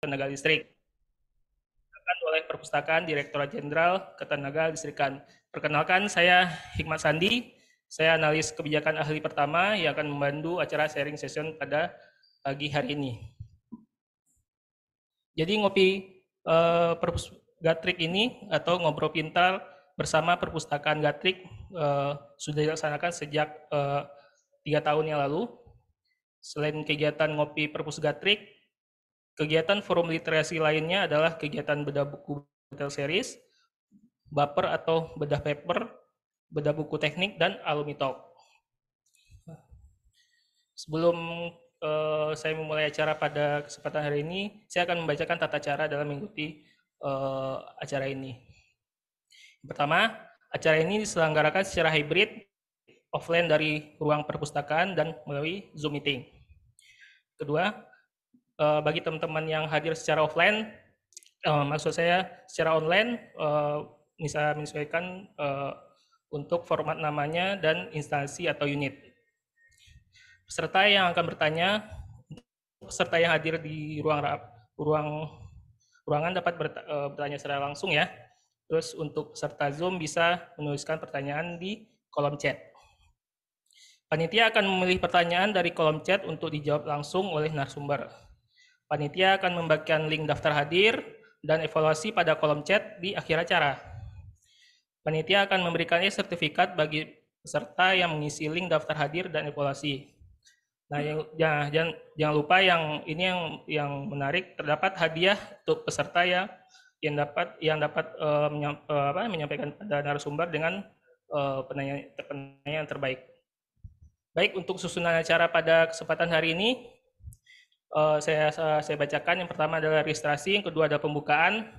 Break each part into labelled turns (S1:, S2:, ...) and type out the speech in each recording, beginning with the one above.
S1: Ketenaga Listrik oleh Perpustakaan Direktorat Jenderal Ketenaga Listrikan. Perkenalkan, saya Hikmat Sandi. Saya analis kebijakan ahli pertama yang akan membantu acara sharing session pada pagi hari ini. Jadi ngopi Perpus Gatrik ini atau ngobrol pintar bersama Perpustakaan Gatrik sudah dilaksanakan sejak 3 tahun yang lalu. Selain kegiatan ngopi Perpus Gatrik, kegiatan forum literasi lainnya adalah kegiatan bedah buku detail series, baper atau bedah paper, bedah buku teknik, dan alumni talk. Sebelum saya memulai acara pada kesempatan hari ini, saya akan membacakan tata cara dalam mengikuti acara ini. Pertama, acara ini diselenggarakan secara hybrid, offline dari ruang perpustakaan dan melalui Zoom meeting. Kedua, bagi teman-teman yang hadir secara offline, maksud saya secara online, bisa menyesuaikan untuk format namanya dan instansi atau unit. Peserta yang akan bertanya, peserta yang hadir di ruangan dapat bertanya secara langsung ya. Terus untuk peserta Zoom bisa menuliskan pertanyaan di kolom chat. Panitia akan memilih pertanyaan dari kolom chat untuk dijawab langsung oleh narasumber. Panitia akan membagikan link daftar hadir dan evaluasi pada kolom chat di akhir acara. Panitia akan memberikan sertifikat bagi peserta yang mengisi link daftar hadir dan evaluasi. Nah, jangan lupa yang ini yang menarik, terdapat hadiah untuk peserta yang dapat menyampaikan pada narasumber dengan penanya yang terbaik. Baik, untuk susunan acara pada kesempatan hari ini saya bacakan. Yang pertama adalah registrasi, yang kedua adalah pembukaan,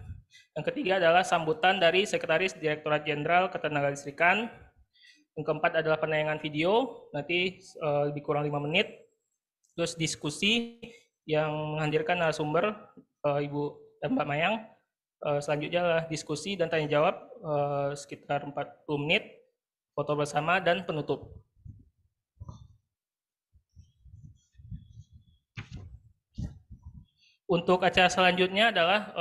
S1: yang ketiga adalah sambutan dari Sekretaris Direktorat Jenderal Ketenagalistrikan, yang keempat adalah penayangan video, nanti lebih kurang 5 menit, terus diskusi yang menghadirkan narasumber Ibu dan Mbak Mayang, selanjutnya adalah diskusi dan tanya jawab sekitar 40 menit, foto bersama, dan penutup. Untuk acara selanjutnya adalah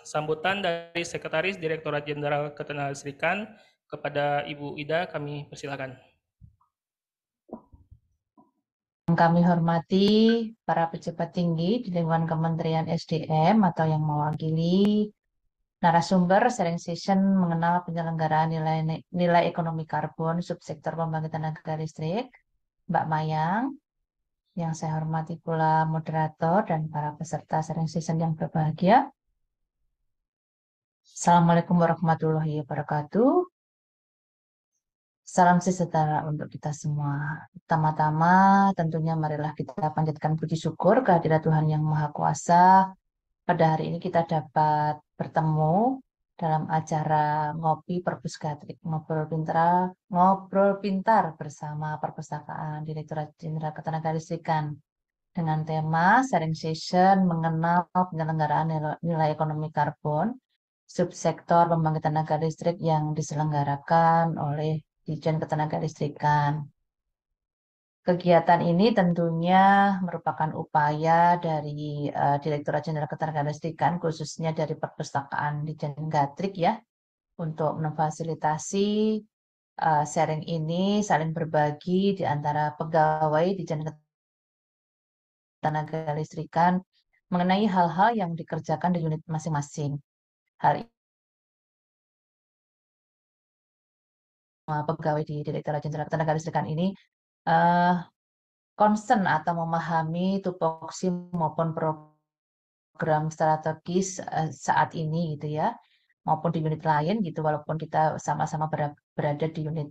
S1: sambutan dari Sekretaris Direktorat Jenderal Ketenagalistrikan kepada Ibu Ida, kami persilakan.
S2: Kami hormati para pejabat tinggi di lingkungan Kementerian SDM atau yang mewakili narasumber sharing session mengenal penyelenggaraan nilai ekonomi karbon subsektor pembangkit tenaga listrik, Mbak Mayang. Yang saya hormati pula moderator dan para peserta sharing session yang berbahagia. Assalamualaikum warahmatullahi wabarakatuh. Salam sejahtera untuk kita semua. Pertama-tama tentunya marilah kita panjatkan puji syukur kehadirat Tuhan Yang Maha Kuasa. Pada hari ini kita dapat bertemu dalam acara Ngopi Perpus Gatrik, ngobrol pintar bersama Perpustakaan Direktorat Jenderal Ketenagalistrikan dengan tema sharing session mengenal penyelenggaraan nilai ekonomi karbon subsektor pembangkit tenaga listrik yang diselenggarakan oleh Ditjen Ketenagalistrikan. Kegiatan ini tentunya merupakan upaya dari Direktorat Jenderal Ketenagalistrikan, khususnya dari Perpustakaan Ditjen Gatrik ya, untuk memfasilitasi sharing ini, saling berbagi di antara pegawai Ditjen Ketenagalistrikan mengenai hal-hal yang dikerjakan di unit masing-masing. Hal pegawai di Direktorat Jenderal Ketenagalistrikan ini concern atau memahami tupoksi maupun program strategis saat ini gitu ya, maupun di unit lain gitu, walaupun kita sama-sama berada di unit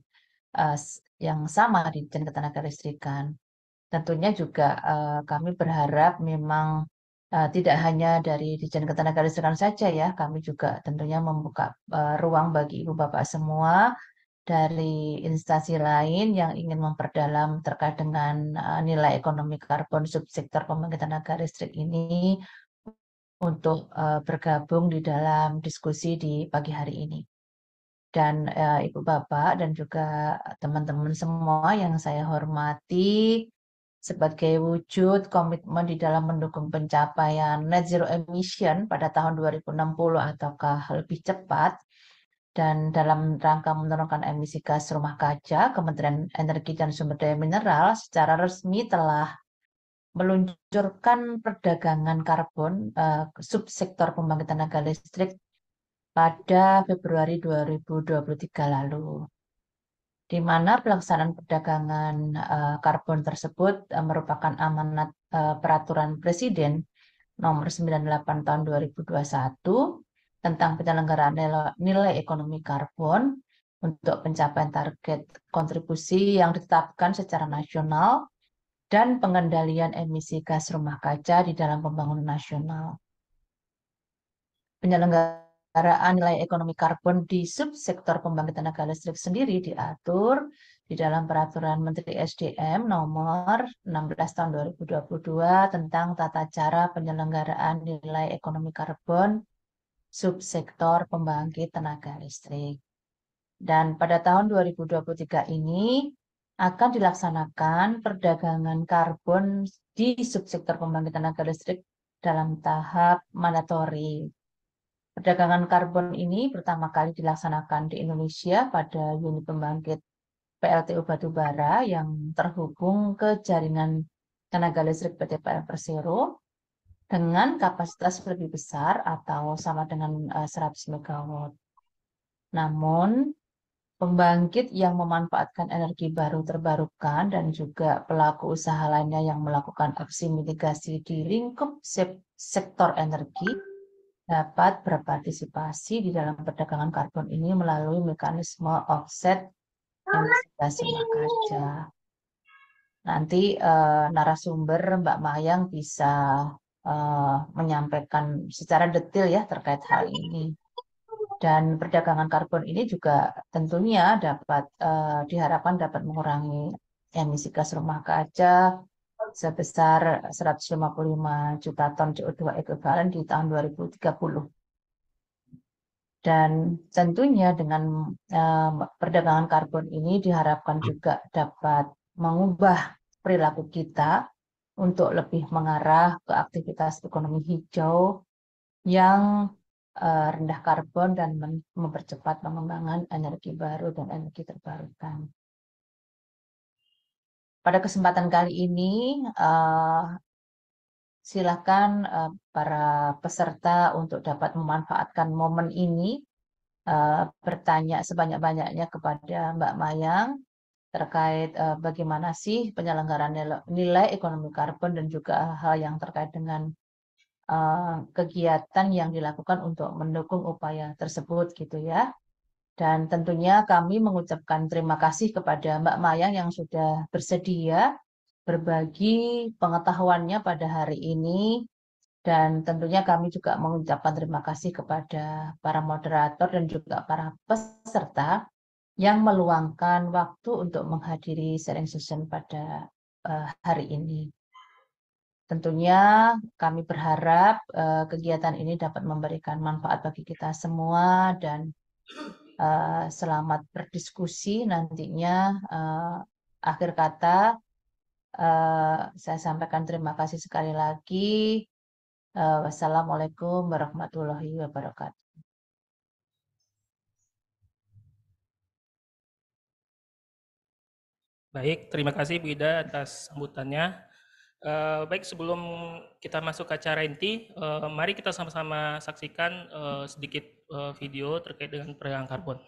S2: yang sama di Ditjen Ketenagalistrikan. Tentunya juga kami berharap memang tidak hanya dari Ditjen Ketenagalistrikan saja ya, kami juga tentunya membuka ruang bagi ibu bapak semua dari instansi lain yang ingin memperdalam terkait dengan nilai ekonomi karbon subsektor pembangkit tenaga listrik ini untuk bergabung di dalam diskusi di pagi hari ini. Dan Ibu Bapak dan juga teman-teman semua yang saya hormati, sebagai wujud komitmen di dalam mendukung pencapaian net zero emission pada tahun 2060 ataukah lebih cepat. Dan dalam rangka menurunkan emisi gas rumah kaca, Kementerian Energi dan Sumber Daya Mineral secara resmi telah meluncurkan perdagangan karbon subsektor pembangkit tenaga listrik pada Februari 2023 lalu, di mana pelaksanaan perdagangan karbon tersebut merupakan amanat Peraturan Presiden Nomor 98 Tahun 2021 tentang penyelenggaraan nilai ekonomi karbon untuk pencapaian target kontribusi yang ditetapkan secara nasional dan pengendalian emisi gas rumah kaca di dalam pembangunan nasional. Penyelenggaraan nilai ekonomi karbon di subsektor pembangkit tenaga listrik sendiri diatur di dalam Peraturan Menteri SDM Nomor 16 Tahun 2022 tentang tata cara penyelenggaraan nilai ekonomi karbon subsektor pembangkit tenaga listrik. Dan pada tahun 2023 ini akan dilaksanakan perdagangan karbon di subsektor pembangkit tenaga listrik dalam tahap mandatori. Perdagangan karbon ini pertama kali dilaksanakan di Indonesia pada unit pembangkit PLTU Batubara yang terhubung ke jaringan tenaga listrik PT PLN Persero dengan kapasitas lebih besar atau sama dengan 100 MW. Namun, pembangkit yang memanfaatkan energi baru terbarukan dan juga pelaku usaha lainnya yang melakukan aksi mitigasi di lingkup sektor energi dapat berpartisipasi di dalam perdagangan karbon ini melalui mekanisme offset emisi gas rumah kaca. Nanti narasumber Mbak Mayang bisa menyampaikan secara detail ya terkait hal ini. Dan perdagangan karbon ini juga tentunya dapat diharapkan dapat mengurangi emisi gas rumah kaca sebesar 155 juta ton CO2 ekuivalen di tahun 2030. Dan tentunya dengan perdagangan karbon ini diharapkan juga dapat mengubah perilaku kita untuk lebih mengarah ke aktivitas ekonomi hijau yang rendah karbon dan mempercepat pengembangan energi baru dan energi terbarukan. Pada kesempatan kali ini, silakan para peserta untuk dapat memanfaatkan momen ini bertanya sebanyak-banyaknya kepada Mbak Mayang terkait bagaimana sih penyelenggaraan nilai ekonomi karbon dan juga hal yang terkait dengan kegiatan yang dilakukan untuk mendukung upaya tersebut gitu ya. Dan tentunya kami mengucapkan terima kasih kepada Mbak Mayang yang sudah bersedia berbagi pengetahuannya pada hari ini. Dan tentunya kami juga mengucapkan terima kasih kepada para moderator dan juga para peserta yang meluangkan waktu untuk menghadiri sharing session pada hari ini. Tentunya kami berharap kegiatan ini dapat memberikan manfaat bagi kita semua dan selamat berdiskusi nantinya. Akhir kata, saya sampaikan terima kasih sekali lagi. Wassalamualaikum warahmatullahi wabarakatuh.
S1: Baik, terima kasih Bu Ida atas sambutannya. Baik, sebelum kita masuk ke acara inti, mari kita sama-sama saksikan sedikit video terkait dengan perdagangan karbon.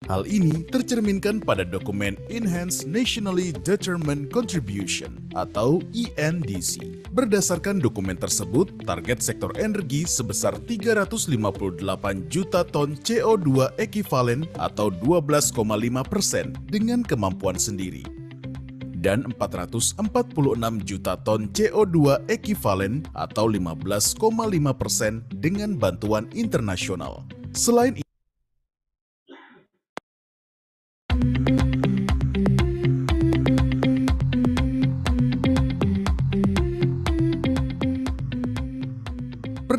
S3: Hal ini tercerminkan pada dokumen Enhanced Nationally Determined Contribution atau ENDC Berdasarkan dokumen tersebut, target sektor energi sebesar 358 juta ton CO2 ekivalen atau 12,5% dengan kemampuan sendiri. Dan 446 juta ton CO2 ekivalen atau 15,5% dengan bantuan internasional. Selain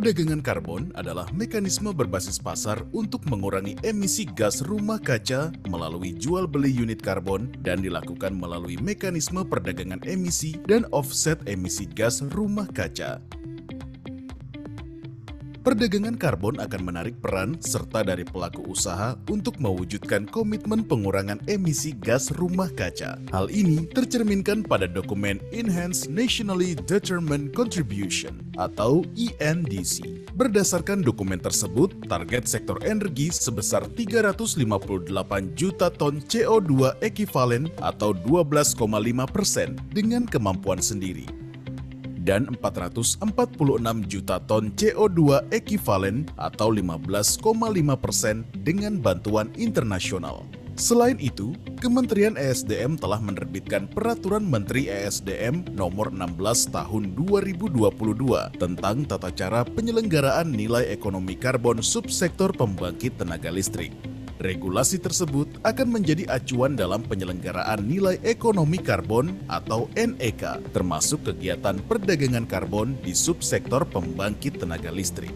S3: perdagangan karbon adalah mekanisme berbasis pasar untuk mengurangi emisi gas rumah kaca melalui jual beli unit karbon dan dilakukan melalui mekanisme perdagangan emisi dan offset emisi gas rumah kaca. Perdagangan karbon akan menarik peran serta dari pelaku usaha untuk mewujudkan komitmen pengurangan emisi gas rumah kaca. Hal ini tercerminkan pada dokumen Enhanced Nationally Determined Contribution atau ENDC. Berdasarkan dokumen tersebut, target sektor energi sebesar 358 juta ton CO2 ekivalen atau 12,5% dengan kemampuan sendiri. Dan 446 juta ton CO2 ekivalen atau 15,5% dengan bantuan internasional. Selain itu, Kementerian ESDM telah menerbitkan Peraturan Menteri ESDM Nomor 16 Tahun 2022 tentang tata cara penyelenggaraan nilai ekonomi karbon subsektor pembangkit tenaga listrik. Regulasi tersebut akan menjadi acuan dalam penyelenggaraan nilai ekonomi karbon atau NEK, termasuk kegiatan perdagangan karbon di subsektor pembangkit tenaga listrik.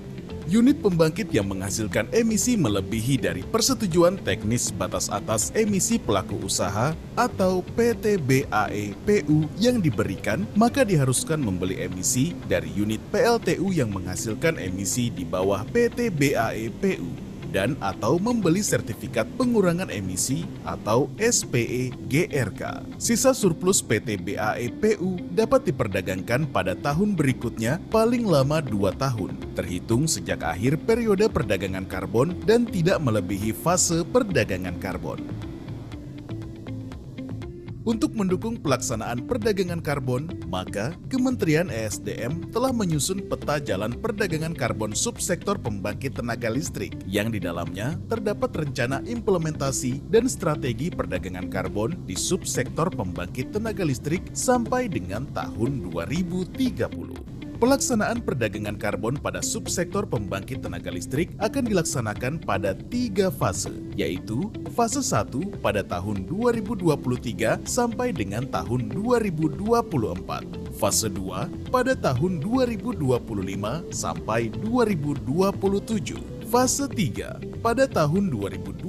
S3: Unit pembangkit yang menghasilkan emisi melebihi dari persetujuan teknis batas atas emisi pelaku usaha atau PTBAE-PU yang diberikan, maka diharuskan membeli emisi dari unit PLTU yang menghasilkan emisi di bawah PTBAE-PU. Dan atau membeli sertifikat pengurangan emisi atau SPE GRK. Sisa surplus PT BAE-PU dapat diperdagangkan pada tahun berikutnya paling lama 2 tahun, terhitung sejak akhir periode perdagangan karbon dan tidak melebihi fase perdagangan karbon. Untuk mendukung pelaksanaan perdagangan karbon, maka Kementerian ESDM telah menyusun peta jalan perdagangan karbon subsektor pembangkit tenaga listrik yang di dalamnya terdapat rencana implementasi dan strategi perdagangan karbon di subsektor pembangkit tenaga listrik sampai dengan tahun 2030. Pelaksanaan perdagangan karbon pada subsektor pembangkit tenaga listrik akan dilaksanakan pada 3 fase, yaitu fase 1 pada tahun 2023 sampai dengan tahun 2024, fase 2 pada tahun 2025 sampai 2027, fase 3 pada tahun 2027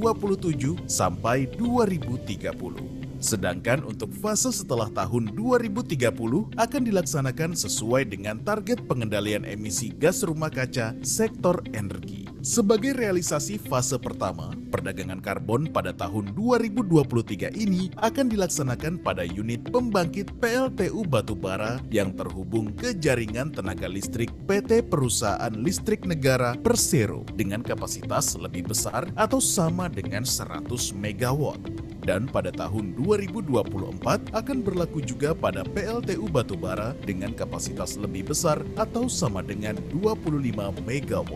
S3: sampai 2030. Sedangkan untuk fase setelah tahun 2030 akan dilaksanakan sesuai dengan target pengendalian emisi gas rumah kaca sektor energi. Sebagai realisasi fase pertama, perdagangan karbon pada tahun 2023 ini akan dilaksanakan pada unit pembangkit PLTU batubara yang terhubung ke jaringan tenaga listrik PT Perusahaan Listrik Negara Persero dengan kapasitas lebih besar atau sama dengan 100 MW. Dan pada tahun 2024 akan berlaku juga pada PLTU batubara dengan kapasitas lebih besar atau sama dengan 25 MW.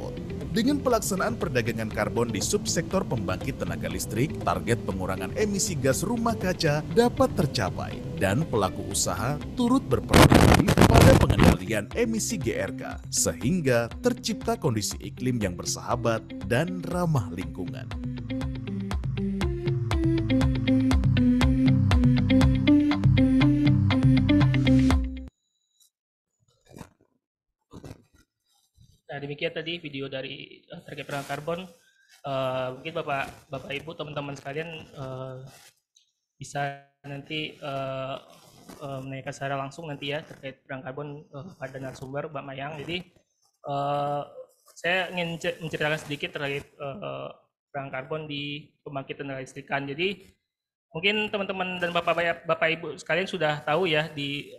S3: Dengan pelaksanaan perdagangan karbon di subsektor pembangkit tenaga listrik, target pengurangan emisi gas rumah kaca dapat tercapai dan pelaku usaha turut berperan aktif pada pengendalian emisi GRK sehingga tercipta kondisi iklim yang bersahabat dan ramah lingkungan.
S1: Nah, demikian tadi video dari terkait perdagangan karbon. Mungkin Bapak Ibu, teman-teman sekalian bisa nanti menanyakan secara langsung nanti ya terkait perdagangan karbon pada narasumber Mbak Mayang. Jadi saya ingin menceritakan sedikit terkait perdagangan karbon di pembangkit tenaga listrikan. Jadi mungkin teman-teman dan Bapak Ibu sekalian sudah tahu ya di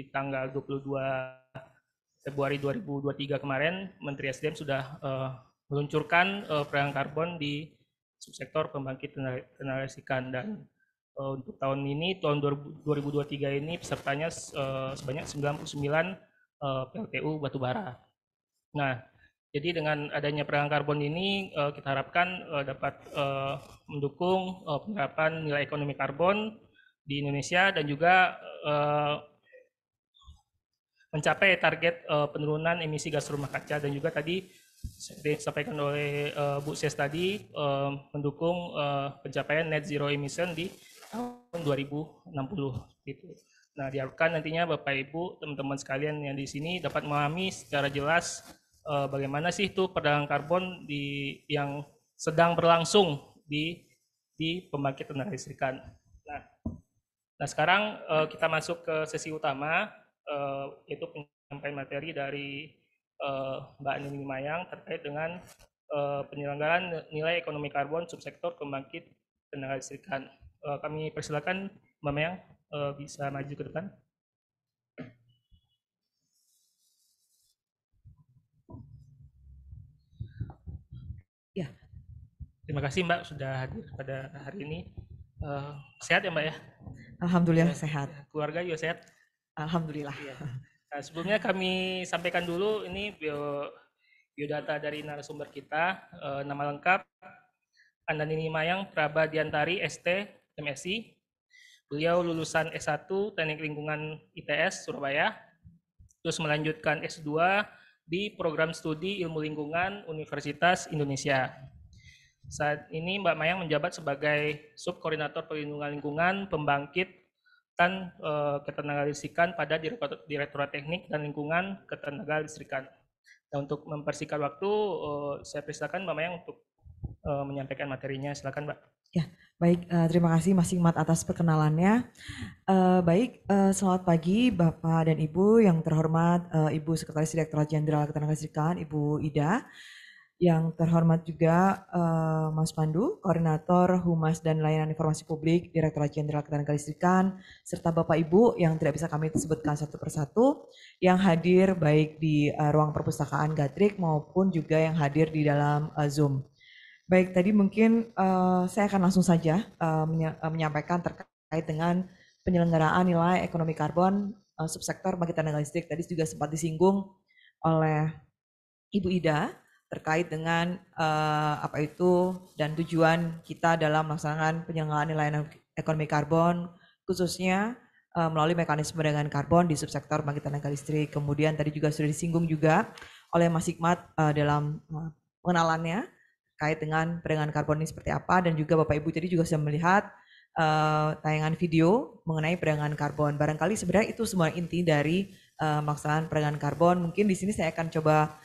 S1: tanggal 22 Februari 2023 kemarin, Menteri SDM sudah meluncurkan perdagangan karbon di subsektor pembangkit tenaga listrikan, dan Untuk tahun ini, tahun 2023 ini pesertanya sebanyak 99 PLTU batubara. Nah, jadi dengan adanya perdagangan karbon ini kita harapkan dapat mendukung penerapan nilai ekonomi karbon di Indonesia dan juga mencapai target penurunan emisi gas rumah kaca, dan juga tadi seperti disampaikan oleh Bu Ses tadi mendukung pencapaian net zero emission di tahun 2060 gitu. Nah, diharapkan nantinya Bapak Ibu, teman-teman sekalian yang di sini dapat memahami secara jelas bagaimana sih itu perdagangan karbon yang sedang berlangsung di pembangkit tenaga listrikan. Nah, sekarang kita masuk ke sesi utama, yaitu penyampaian materi dari Mbak Nini Mayang terkait dengan penyelenggaraan nilai ekonomi karbon subsektor pembangkit tenaga listrikan. Kami persilakan Mbak Mayang bisa maju ke depan.
S4: Ya.
S1: Terima kasih Mbak sudah hadir pada hari ini. Sehat ya Mbak ya?
S4: Alhamdulillah sehat.
S1: Keluarga juga sehat?
S4: Alhamdulillah.
S1: Ya. Nah, sebelumnya kami sampaikan dulu ini biodata dari narasumber kita. Nama lengkap Andanini Mayang Praba Diantari ST MSI. Beliau lulusan S1 Teknik Lingkungan ITS Surabaya, terus melanjutkan S2 di Program Studi Ilmu Lingkungan Universitas Indonesia. Saat ini Mbak Mayang menjabat sebagai Subkoordinator Perlindungan Lingkungan Pembangkit dan Ketenagalistrikan pada Direktorat Teknik dan Lingkungan Ketenagalistrikan. Nah, untuk mempersingkat waktu, saya persilakan Mbak Mayang untuk menyampaikan materinya. Silakan Mbak.
S4: Ya, baik. Terima kasih Mas Hikmat atas perkenalannya. Baik, selamat pagi Bapak dan Ibu yang terhormat, Ibu Sekretaris Direktorat Jenderal Ketenagalistrikan, Ibu Ida. Yang terhormat juga Mas Pandu, Koordinator Humas dan Layanan Informasi Publik Direktorat Jenderal Ketenagalistrikan, serta Bapak Ibu yang tidak bisa kami sebutkan satu persatu, yang hadir baik di ruang perpustakaan Gatrik maupun juga yang hadir di dalam Zoom. Baik, tadi mungkin saya akan langsung saja menyampaikan terkait dengan penyelenggaraan nilai ekonomi karbon subsektor pembangkit tenaga listrik. Tadi juga sempat disinggung oleh Ibu Ida terkait dengan apa itu dan tujuan kita dalam melaksanakan penyelenggaraan nilai ekonomi karbon, khususnya melalui mekanisme perdagangan karbon di subsektor pembangkit tenaga listrik. Kemudian tadi juga sudah disinggung juga oleh Mas Hikmat dalam pengenalannya terkait dengan perdagangan karbon ini seperti apa, dan juga Bapak Ibu tadi juga sudah melihat tayangan video mengenai perdagangan karbon. Barangkali sebenarnya itu semua inti dari melaksanakan perdagangan karbon. Mungkin di sini saya akan coba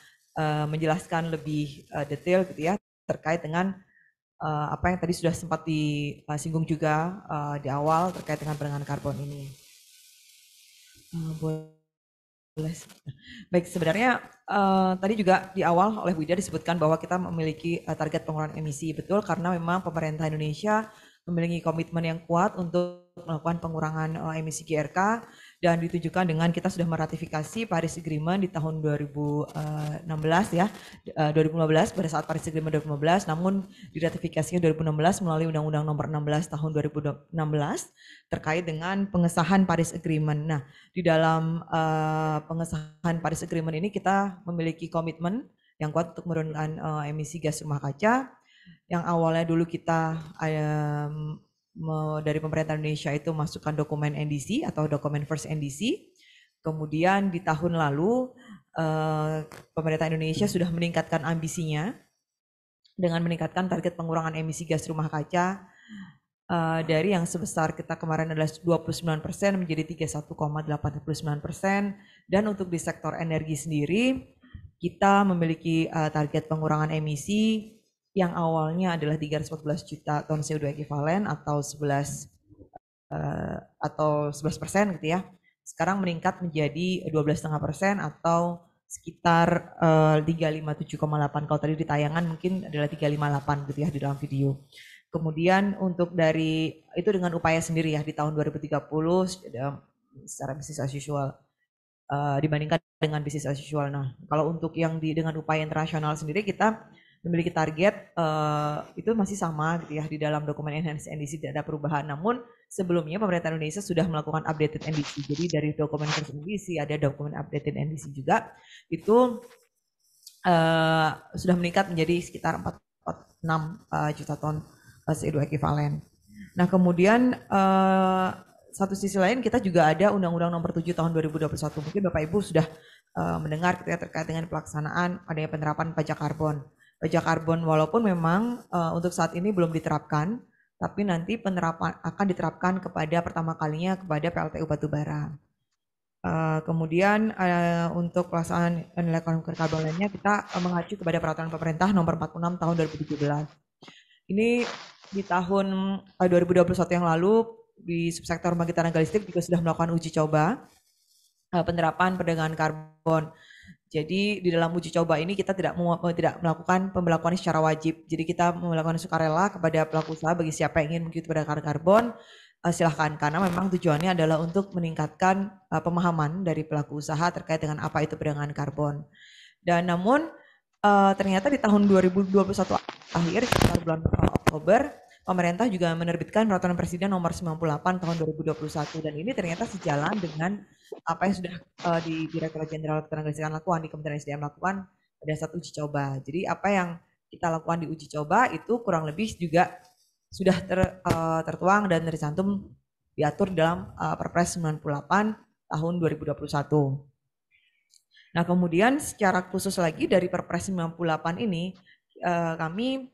S4: menjelaskan lebih detail gitu ya terkait dengan apa yang tadi sudah sempat disinggung juga di awal terkait dengan perdagangan karbon ini. Baik, sebenarnya tadi juga di awal oleh Bu Ida disebutkan bahwa kita memiliki target pengurangan emisi. Betul, karena memang pemerintah Indonesia memiliki komitmen yang kuat untuk melakukan pengurangan emisi GRK, dan ditunjukkan dengan kita sudah meratifikasi Paris Agreement di tahun 2016 ya, 2015 pada saat Paris Agreement 2015, namun diratifikasinya 2016 melalui Undang-Undang Nomor 16 tahun 2016 terkait dengan pengesahan Paris Agreement. Nah, di dalam pengesahan Paris Agreement ini kita memiliki komitmen yang kuat untuk menurunkan emisi gas rumah kaca. Yang awalnya dulu kita dari pemerintah Indonesia itu masukkan dokumen NDC atau dokumen first NDC. Kemudian di tahun lalu pemerintah Indonesia sudah meningkatkan ambisinya dengan meningkatkan target pengurangan emisi gas rumah kaca dari yang sebesar kita kemarin adalah 29% menjadi 31,89%, dan untuk di sektor energi sendiri kita memiliki target pengurangan emisi yang awalnya adalah 314 juta ton CO2 ekivalen atau 11% gitu ya. Sekarang meningkat menjadi 12,5% atau sekitar 357,8. Kalau tadi di tayangan mungkin adalah 358 gitu ya di dalam video. Kemudian untuk dari itu dengan upaya sendiri ya di tahun 2030 secara business as usual dibandingkan dengan business as usual. Nah, kalau untuk yang dengan upaya internasional sendiri kita memiliki target itu masih sama gitu ya, di dalam dokumen Enhanced NDC tidak ada perubahan. Namun sebelumnya pemerintah Indonesia sudah melakukan updated NDC. Jadi dari dokumen First NDC ada dokumen updated NDC juga, itu sudah meningkat menjadi sekitar 4,6 juta ton CO2 ekivalen. Nah kemudian satu sisi lain kita juga ada Undang-Undang Nomor 7 Tahun 2021. Mungkin Bapak Ibu sudah mendengar terkait dengan pelaksanaan adanya penerapan pajak karbon. Pajak karbon walaupun memang untuk saat ini belum diterapkan, tapi nanti penerapan akan diterapkan kepada pertama kalinya kepada PLTU batubara. Kemudian untuk pelaksanaan nilai karbon lainnya kita mengacu kepada peraturan pemerintah nomor 46 tahun 2017. Ini di tahun 2021 yang lalu di subsektor pembangkit tenaga listrik juga sudah melakukan uji coba penerapan perdagangan karbon. Jadi di dalam uji coba ini kita tidak melakukan pembelakuan secara wajib. Jadi kita melakukan sukarela kepada pelaku usaha bagi siapa yang ingin mengikuti perdagangan karbon, silahkan, karena memang tujuannya adalah untuk meningkatkan pemahaman dari pelaku usaha terkait dengan apa itu perdagangan karbon. Dan namun ternyata di tahun 2021 akhir sekitar bulan Oktober, pemerintah juga menerbitkan Peraturan Presiden Nomor 98 Tahun 2021, dan ini ternyata sejalan dengan apa yang sudah di Direktorat Jenderal Ketenagalistrikan lakukan, di Kementerian SDM lakukan pada saat uji coba. Jadi apa yang kita lakukan di uji coba itu kurang lebih juga sudah tertuang dan tercantum diatur dalam Perpres 98 tahun 2021. Nah kemudian secara khusus lagi dari Perpres 98 ini kami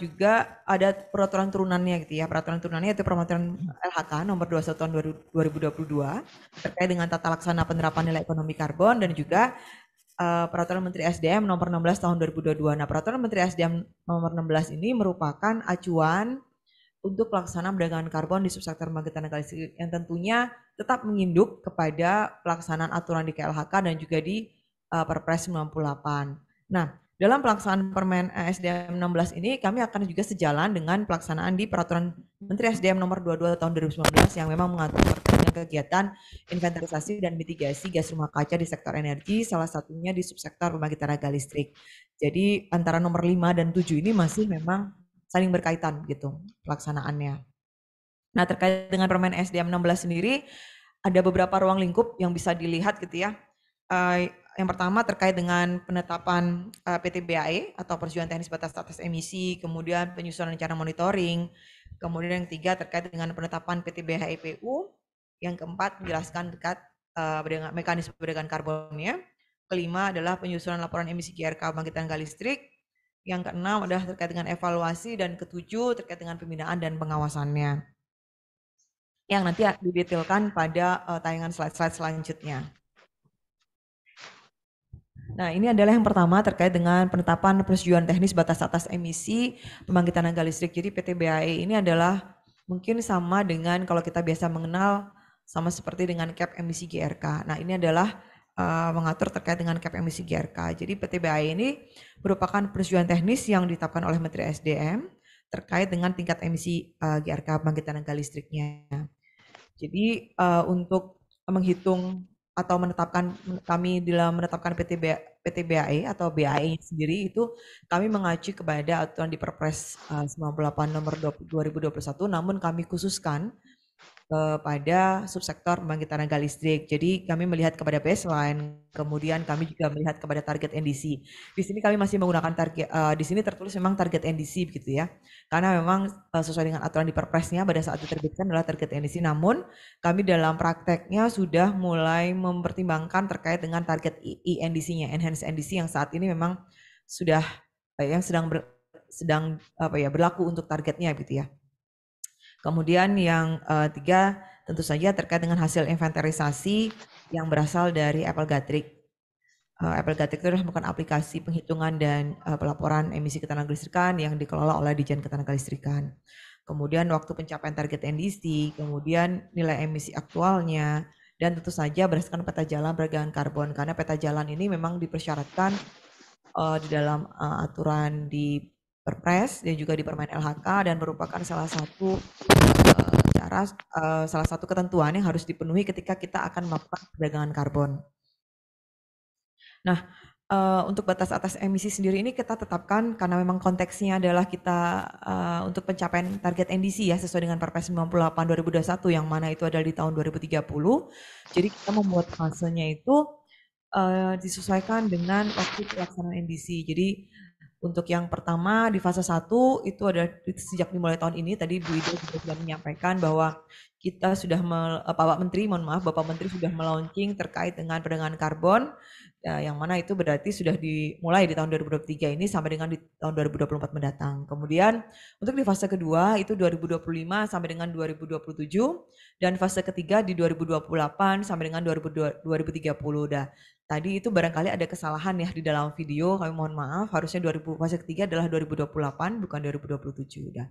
S4: juga ada peraturan turunannya gitu ya. Peraturan turunannya itu peraturan LHK nomor 21 tahun 2022 terkait dengan tata laksana penerapan nilai ekonomi karbon, dan juga peraturan Menteri SDM nomor 16 tahun 2022. Nah, peraturan Menteri SDM nomor 16 ini merupakan acuan untuk pelaksanaan perdagangan karbon di subsektor pembangkit tenaga listrik yang tentunya tetap menginduk kepada pelaksanaan aturan di KLHK dan juga di Perpres 98. Nah, dalam pelaksanaan Permen SDM 16 ini kami akan juga sejalan dengan pelaksanaan di Peraturan Menteri SDM nomor 22 tahun 2019 yang memang mengatur terkait kegiatan inventarisasi dan mitigasi gas rumah kaca di sektor energi, salah satunya di subsektor pembangkit tenaga listrik. Jadi antara nomor 5 dan 7 ini masih memang saling berkaitan gitu pelaksanaannya. Nah terkait dengan Permen SDM 16 sendiri ada beberapa ruang lingkup yang bisa dilihat gitu ya. Yang pertama terkait dengan penetapan PTBAE atau Persetujuan Teknis Batas Atas Emisi, kemudian penyusunan rencana monitoring, kemudian yang ketiga terkait dengan penetapan PTBHEPU, yang keempat menjelaskan dekat mekanisme perdagangan karbonnya, kelima adalah penyusunan laporan emisi GRK pembangkit tenaga listrik, yang keenam adalah terkait dengan evaluasi, dan ketujuh terkait dengan pembinaan dan pengawasannya, yang nanti didetailkan pada tayangan slide-slide selanjutnya. Nah, ini adalah yang pertama terkait dengan penetapan persetujuan teknis batas atas emisi pembangkit tenaga listrik. Jadi PTBAE ini adalah mungkin sama dengan kalau kita biasa mengenal sama seperti dengan cap emisi GRK. Nah, ini adalah mengatur terkait dengan cap emisi GRK. Jadi PTBAE ini merupakan persetujuan teknis yang ditetapkan oleh Menteri SDM terkait dengan tingkat emisi GRK pembangkit tenaga listriknya. Jadi untuk menghitung atau menetapkan, kami dalam menetapkan PTBAE atau BAE sendiri itu kami mengacu kepada aturan di Perpres 98 nomor 2021, namun kami khususkan pada subsektor pembangkit tenaga listrik. Jadi kami melihat kepada baseline, kemudian kami juga melihat kepada target NDC. Di sini kami masih menggunakan target, di sini tertulis memang target NDC begitu ya. Karena memang sesuai dengan aturan di Perpresnya pada saat diterbitkan adalah target NDC. Namun kami dalam prakteknya sudah mulai mempertimbangkan terkait dengan target ENDC-nya, Enhanced NDC, yang saat ini memang sudah yang sedang berlaku untuk targetnya gitu ya. Kemudian yang tiga tentu saja terkait dengan hasil inventarisasi yang berasal dari Applegatric. Applegatric itu merupakan aplikasi penghitungan dan pelaporan emisi ketenagalistrikan yang dikelola oleh Ditjen Ketenagalistrikan. Kemudian waktu pencapaian target NDC, kemudian nilai emisi aktualnya, dan tentu saja berdasarkan peta jalan perdagangan karbon, karena peta jalan ini memang dipersyaratkan di dalam aturan di Perpres dan juga di Permen LHK, dan merupakan salah satu salah satu ketentuan yang harus dipenuhi ketika kita akan melakukan perdagangan karbon. Nah, untuk batas atas emisi sendiri ini kita tetapkan karena memang konteksnya adalah kita untuk pencapaian target NDC ya sesuai dengan Perpres 98 2021 yang mana itu adalah di tahun 2030. Jadi kita membuat fasenya itu disesuaikan dengan waktu pelaksanaan NDC. Jadi untuk yang pertama di fase 1 itu ada sejak dimulai tahun ini tadi Bu Ida juga sudah menyampaikan bahwa kita sudah Bapak Menteri sudah melaunching terkait dengan perdagangan karbon yang mana itu berarti sudah dimulai di tahun 2023 ini sampai dengan di tahun 2024 mendatang. Kemudian untuk di fase kedua itu 2025 sampai dengan 2027 dan fase ketiga di 2028 sampai dengan 2030. Dah. Tadi itu barangkali ada kesalahan ya di dalam video, kami mohon maaf, harusnya fase ketiga adalah 2028 bukan 2027. Dah.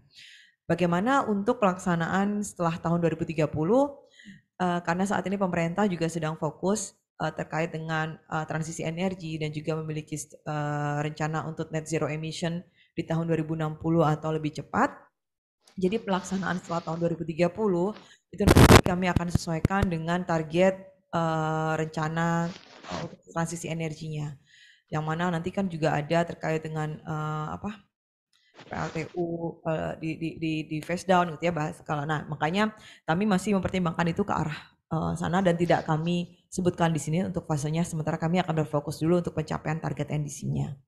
S4: Bagaimana untuk pelaksanaan setelah tahun 2030? Karena saat ini pemerintah juga sedang fokus terkait dengan transisi energi dan juga memiliki rencana untuk net zero emission di tahun 2060 atau lebih cepat. Jadi pelaksanaan setelah tahun 2030 itu nanti kami akan sesuaikan dengan target rencana untuk transisi energinya. Yang mana nanti kan juga ada terkait dengan PLTU di phase down gitu ya bahas kalau. Nah, makanya kami masih mempertimbangkan itu ke arah sana dan tidak kami sebutkan di sini untuk fasenya, sementara kami akan berfokus dulu untuk pencapaian target NDC-nya.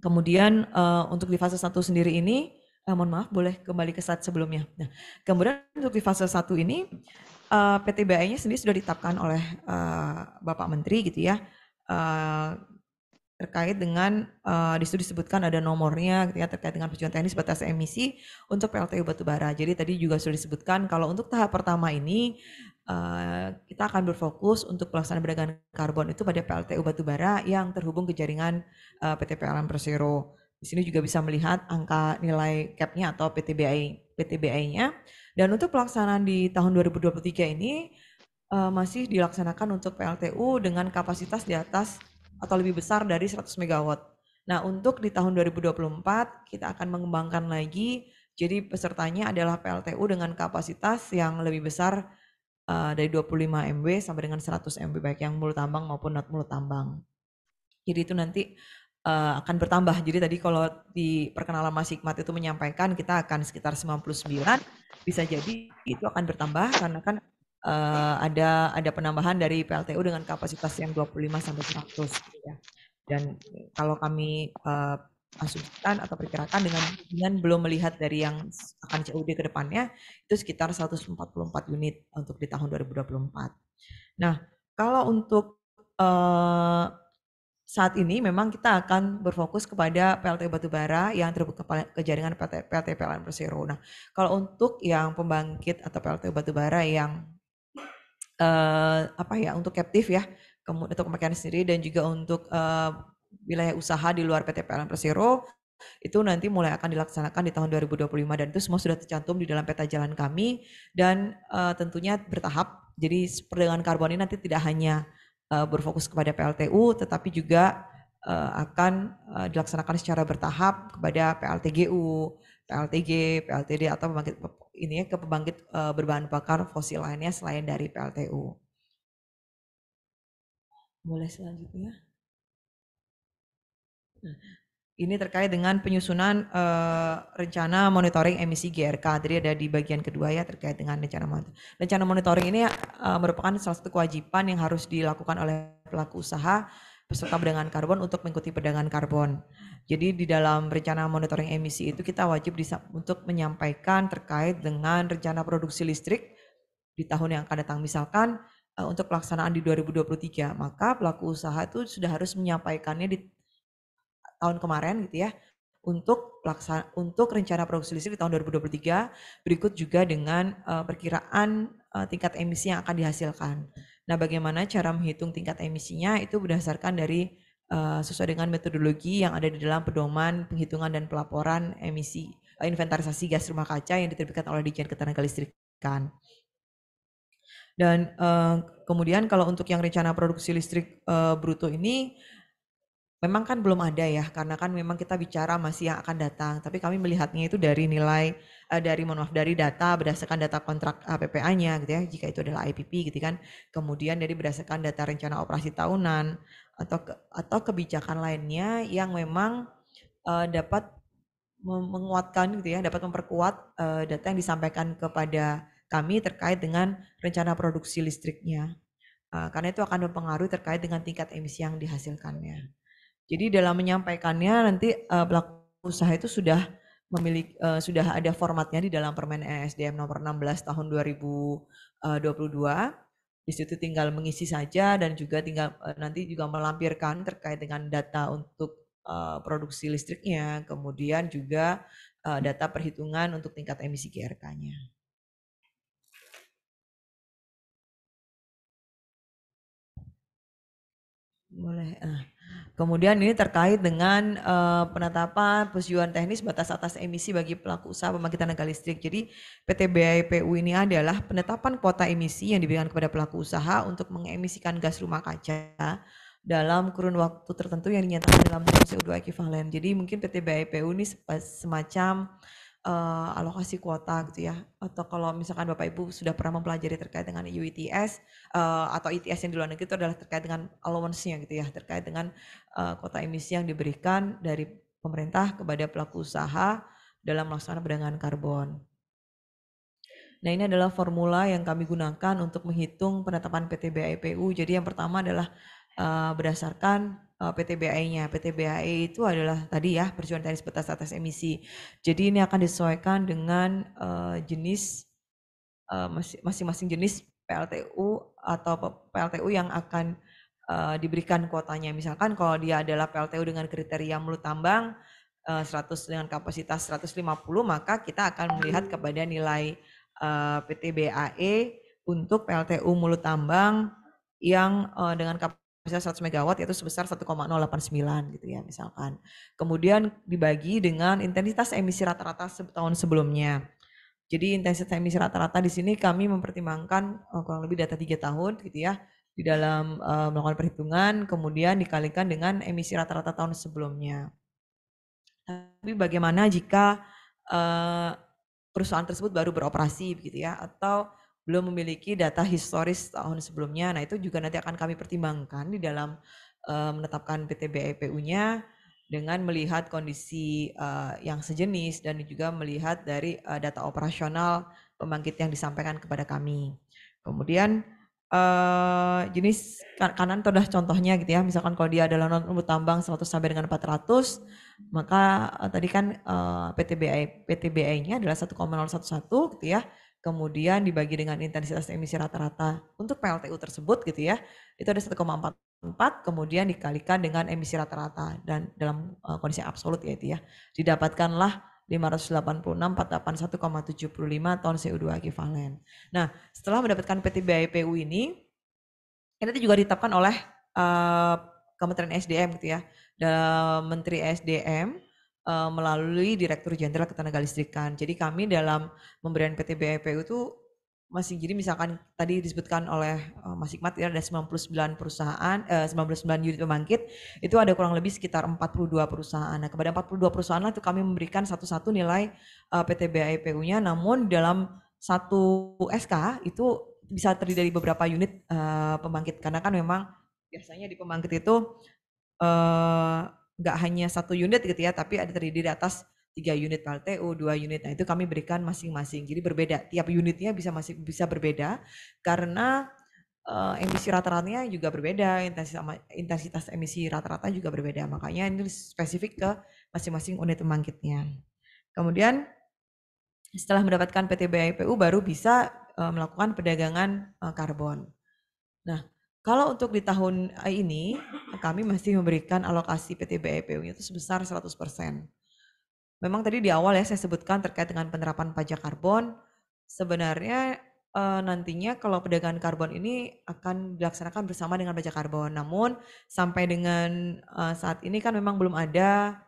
S4: Kemudian untuk di fase 1 sendiri ini, mohon maaf boleh kembali ke slide sebelumnya. Nah, kemudian untuk di fase 1 ini PTBA-nya sendiri sudah ditetapkan oleh Bapak Menteri gitu ya. Terkait dengan disebutkan ada nomornya gitu ya, terkait dengan persetujuan teknis batas emisi untuk PLTU batubara. Jadi tadi juga sudah disebutkan kalau untuk tahap pertama ini kita akan berfokus untuk pelaksanaan perdagangan karbon itu pada PLTU batubara yang terhubung ke jaringan PT PLN Persero. Di sini juga bisa melihat angka nilai cap-nya atau PTBA-nya. Dan untuk pelaksanaan di tahun 2023 ini masih dilaksanakan untuk PLTU dengan kapasitas di atas atau lebih besar dari 100 MW. Nah, untuk di tahun 2024 kita akan mengembangkan lagi, jadi pesertanya adalah PLTU dengan kapasitas yang lebih besar dari 25 MW sampai dengan 100 MW baik yang mulut tambang maupun not mulut tambang. Jadi itu nanti akan bertambah. Jadi tadi kalau di perkenalan Mas Hikmat itu menyampaikan kita akan sekitar 99, bisa jadi itu akan bertambah karena kan ada penambahan dari PLTU dengan kapasitas yang 25 sampai 100 gitu ya. Dan kalau kami asumsikan atau perkirakan dengan belum melihat dari yang akan COD ke depannya itu sekitar 144 unit untuk di tahun 2024. Nah, kalau untuk saat ini memang kita akan berfokus kepada PLTU batubara yang terhubung ke jaringan PT PLN Persero. Nah, kalau untuk yang pembangkit atau PLTU batubara yang untuk captive ya, untuk pemakaian sendiri dan juga untuk wilayah usaha di luar PT PLN Persero itu nanti mulai akan dilaksanakan di tahun 2025 dan itu semua sudah tercantum di dalam peta jalan kami dan tentunya bertahap. Jadi perdagangan karbon ini nanti tidak hanya berfokus kepada PLTU tetapi juga akan dilaksanakan secara bertahap kepada PLTGU, PLTG, PLTD atau pembangkit berbahan bakar fosil lainnya selain dari PLTU. Boleh selanjutnya. Nah, ini terkait dengan penyusunan rencana monitoring emisi GRK. Tadi ada di bagian kedua ya terkait dengan rencana monitoring ini merupakan salah satu kewajiban yang harus dilakukan oleh pelaku usaha peserta perdagangan karbon untuk mengikuti perdagangan karbon. Jadi di dalam rencana monitoring emisi itu kita wajib untuk menyampaikan terkait dengan rencana produksi listrik di tahun yang akan datang. Misalkan untuk pelaksanaan di 2023, maka pelaku usaha itu sudah harus menyampaikannya di tahun kemarin gitu ya untuk rencana produksi listrik di tahun 2023 berikut juga dengan perkiraan tingkat emisi yang akan dihasilkan. Nah, bagaimana cara menghitung tingkat emisinya itu berdasarkan dari sesuai dengan metodologi yang ada di dalam pedoman penghitungan dan pelaporan emisi inventarisasi gas rumah kaca yang diterbitkan oleh Ditjen Ketenagalistrikan. Dan kemudian kalau untuk yang rencana produksi listrik bruto ini memang kan belum ada ya, karena kan memang kita bicara masih yang akan datang, tapi kami melihatnya itu dari nilai dari data berdasarkan data kontrak PPA-nya gitu ya, jika itu adalah IPP gitu kan. Kemudian dari berdasarkan data rencana operasi tahunan atau kebijakan lainnya yang memang dapat menguatkan gitu ya, dapat memperkuat data yang disampaikan kepada kami terkait dengan rencana produksi listriknya. Karena itu akan mempengaruhi terkait dengan tingkat emisi yang dihasilkannya. Jadi dalam menyampaikannya nanti pelaku usaha itu sudah memiliki sudah ada formatnya di dalam Permen ESDM nomor 16 tahun 2022. Di situ tinggal mengisi saja dan juga tinggal nanti juga melampirkan terkait dengan data untuk produksi listriknya, kemudian juga data perhitungan untuk tingkat emisi GRK-nya. Boleh. Kemudian ini terkait dengan penetapan persetujuan teknis batas atas emisi bagi pelaku usaha pembangkit tenaga listrik. Jadi PT BIPU ini adalah penetapan kuota emisi yang diberikan kepada pelaku usaha untuk mengemisikan gas rumah kaca dalam kurun waktu tertentu yang dinyatakan dalam CO2 ekivalen. Jadi mungkin PT BIPU ini semacam alokasi kuota gitu ya. Atau kalau misalkan Bapak Ibu sudah pernah mempelajari terkait dengan EU ETS atau ETS yang di luar negeri itu adalah terkait dengan allowance-nya gitu ya, terkait dengan kuota emisi yang diberikan dari pemerintah kepada pelaku usaha dalam melaksanakan perdagangan karbon. Nah, ini adalah formula yang kami gunakan untuk menghitung penetapan PT BIPU. Jadi yang pertama adalah berdasarkan PTBA-nya. PTBA itu adalah tadi ya persetujuan teknis batas atas emisi. Jadi ini akan disesuaikan dengan jenis masing-masing jenis PLTU atau PLTU yang akan diberikan kuotanya. Misalkan kalau dia adalah PLTU dengan kriteria mulut tambang 100 dengan kapasitas 150, maka kita akan melihat kepada nilai PTBAE untuk PLTU mulut tambang yang dengan kapasitas 100 MW yaitu sebesar 1,089 gitu ya misalkan. Kemudian dibagi dengan intensitas emisi rata-rata tahun sebelumnya. Jadi intensitas emisi rata-rata di sini kami mempertimbangkan kurang lebih data 3 tahun gitu ya di dalam melakukan perhitungan, kemudian dikalikan dengan emisi rata-rata tahun sebelumnya. Tapi bagaimana jika perusahaan tersebut baru beroperasi begitu ya atau belum memiliki data historis tahun sebelumnya. Nah, itu juga nanti akan kami pertimbangkan di dalam menetapkan PT BIPU-nya dengan melihat kondisi yang sejenis dan juga melihat dari data operasional pembangkit yang disampaikan kepada kami. Kemudian jenis kanan itu adalah contohnya gitu ya. Misalkan kalau dia adalah non-umur tambang 100 sampai dengan 400, maka tadi kan PTBA-nya adalah 1,011 gitu ya. Kemudian dibagi dengan intensitas emisi rata-rata untuk PLTU tersebut gitu ya. Itu ada 1,44 kemudian dikalikan dengan emisi rata-rata dan dalam kondisi absolut ya itu ya. Didapatkanlah 586,481,75 ton CO2 ekivalen. Nah, setelah mendapatkan PT BIPU ini nanti juga ditetapkan oleh Kementerian SDM gitu ya. Menteri SDM melalui Direktur Jenderal Ketenagalistrikan. Jadi kami dalam pemberian PT BIPU itu masih jadi misalkan tadi disebutkan oleh Mas Hikmat ya ada 99 perusahaan 99 unit pembangkit itu ada kurang lebih sekitar 42 perusahaan. Nah, kepada 42 perusahaan itu kami memberikan satu-satu nilai PT BIPU-nya namun dalam satu SK itu bisa terdiri dari beberapa unit pembangkit karena kan memang biasanya di pembangkit itu nggak hanya satu unit gitu ya, tapi ada terdiri di atas 3 unit PLTU, 2 unit. Nah, itu kami berikan masing-masing. Jadi berbeda. Tiap unitnya bisa berbeda karena emisi rata-ratanya juga berbeda, intensitas emisi rata-rata juga berbeda. Makanya ini spesifik ke masing-masing unit pembangkitnya. Kemudian setelah mendapatkan PT BIPU baru bisa melakukan perdagangan karbon. Nah, kalau untuk di tahun ini, kami masih memberikan alokasi PT BIPU itu sebesar 100%. Memang tadi di awal ya saya sebutkan terkait dengan penerapan pajak karbon, sebenarnya nantinya kalau perdagangan karbon ini akan dilaksanakan bersama dengan pajak karbon. Namun sampai dengan saat ini kan memang belum ada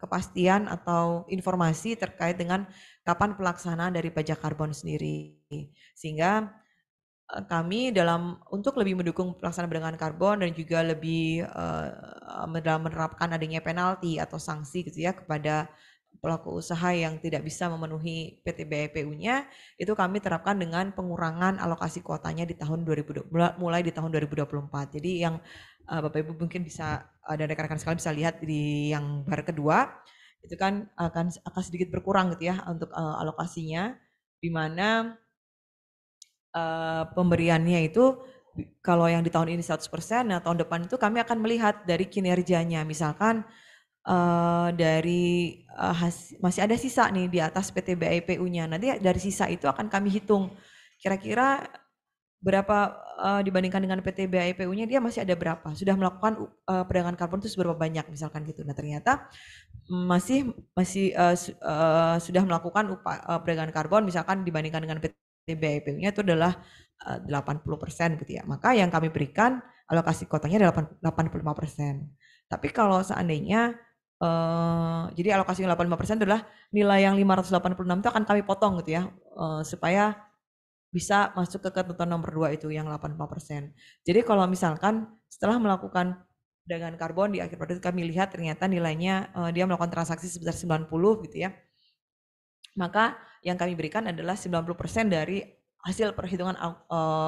S4: kepastian atau informasi terkait dengan kapan pelaksanaan dari pajak karbon sendiri. Sehingga kami untuk lebih mendukung pelaksanaan perdagangan karbon dan juga lebih dalam menerapkan adanya penalti atau sanksi gitu ya kepada pelaku usaha yang tidak bisa memenuhi PTBIPU-nya, itu kami terapkan dengan pengurangan alokasi kuotanya di tahun 2020, mulai di tahun 2024. Jadi yang Bapak Ibu mungkin bisa dan rekan-rekan sekalian bisa lihat di yang bar kedua, itu kan akan sedikit berkurang gitu ya untuk alokasinya, di mana pemberiannya itu kalau yang di tahun ini 100%, nah tahun depan itu kami akan melihat dari kinerjanya. Misalkan dari masih ada sisa nih di atas PTBIPU-nya. Nanti dari sisa itu akan kami hitung kira-kira berapa dibandingkan dengan PTBIPU-nya dia masih ada berapa, sudah melakukan perdagangan karbon itu seberapa banyak misalkan gitu. Nah ternyata masih sudah melakukan perdagangan karbon misalkan dibandingkan dengan PTBIPU-nya itu adalah 80% gitu ya. Maka yang kami berikan alokasi kuotanya adalah 85%. Tapi kalau seandainya jadi alokasi 85% adalah nilai yang 586 itu akan kami potong gitu ya, supaya bisa masuk ke ketentuan nomor 2 itu yang 85%. Jadi kalau misalkan setelah melakukan perdagangan karbon di akhir periode kami lihat ternyata nilainya dia melakukan transaksi sebesar 90 gitu ya. Maka yang kami berikan adalah 90% dari hasil perhitungan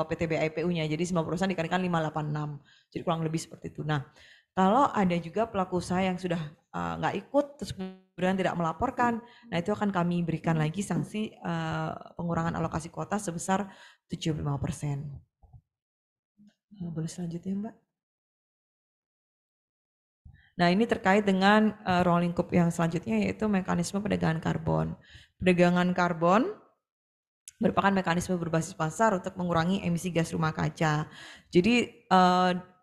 S4: PTBIPU-nya. Jadi 90% dikalikan 586. Jadi kurang lebih seperti itu. Nah, kalau ada juga pelaku usaha yang sudah nggak ikut terus kemudian tidak melaporkan, nah itu akan kami berikan lagi sanksi pengurangan alokasi kuota sebesar 75%. Boleh selanjutnya Mbak? Nah ini terkait dengan ruang lingkup yang selanjutnya yaitu mekanisme perdagangan karbon. Perdagangan karbon merupakan mekanisme berbasis pasar untuk mengurangi emisi gas rumah kaca. Jadi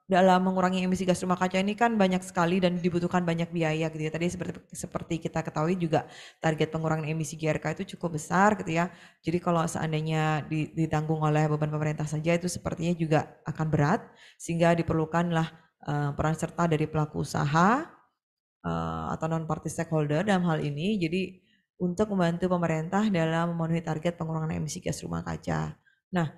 S4: dalam mengurangi emisi gas rumah kaca ini kan banyak sekali dan dibutuhkan banyak biaya gitu ya. Tadi seperti kita ketahui juga target pengurangan emisi GRK itu cukup besar gitu ya. Jadi kalau seandainya ditanggung oleh beban pemerintah saja itu sepertinya juga akan berat, sehingga diperlukanlah peran serta dari pelaku usaha atau non-party stakeholder dalam hal ini. Jadi untuk membantu pemerintah dalam memenuhi target pengurangan emisi gas rumah kaca. Nah,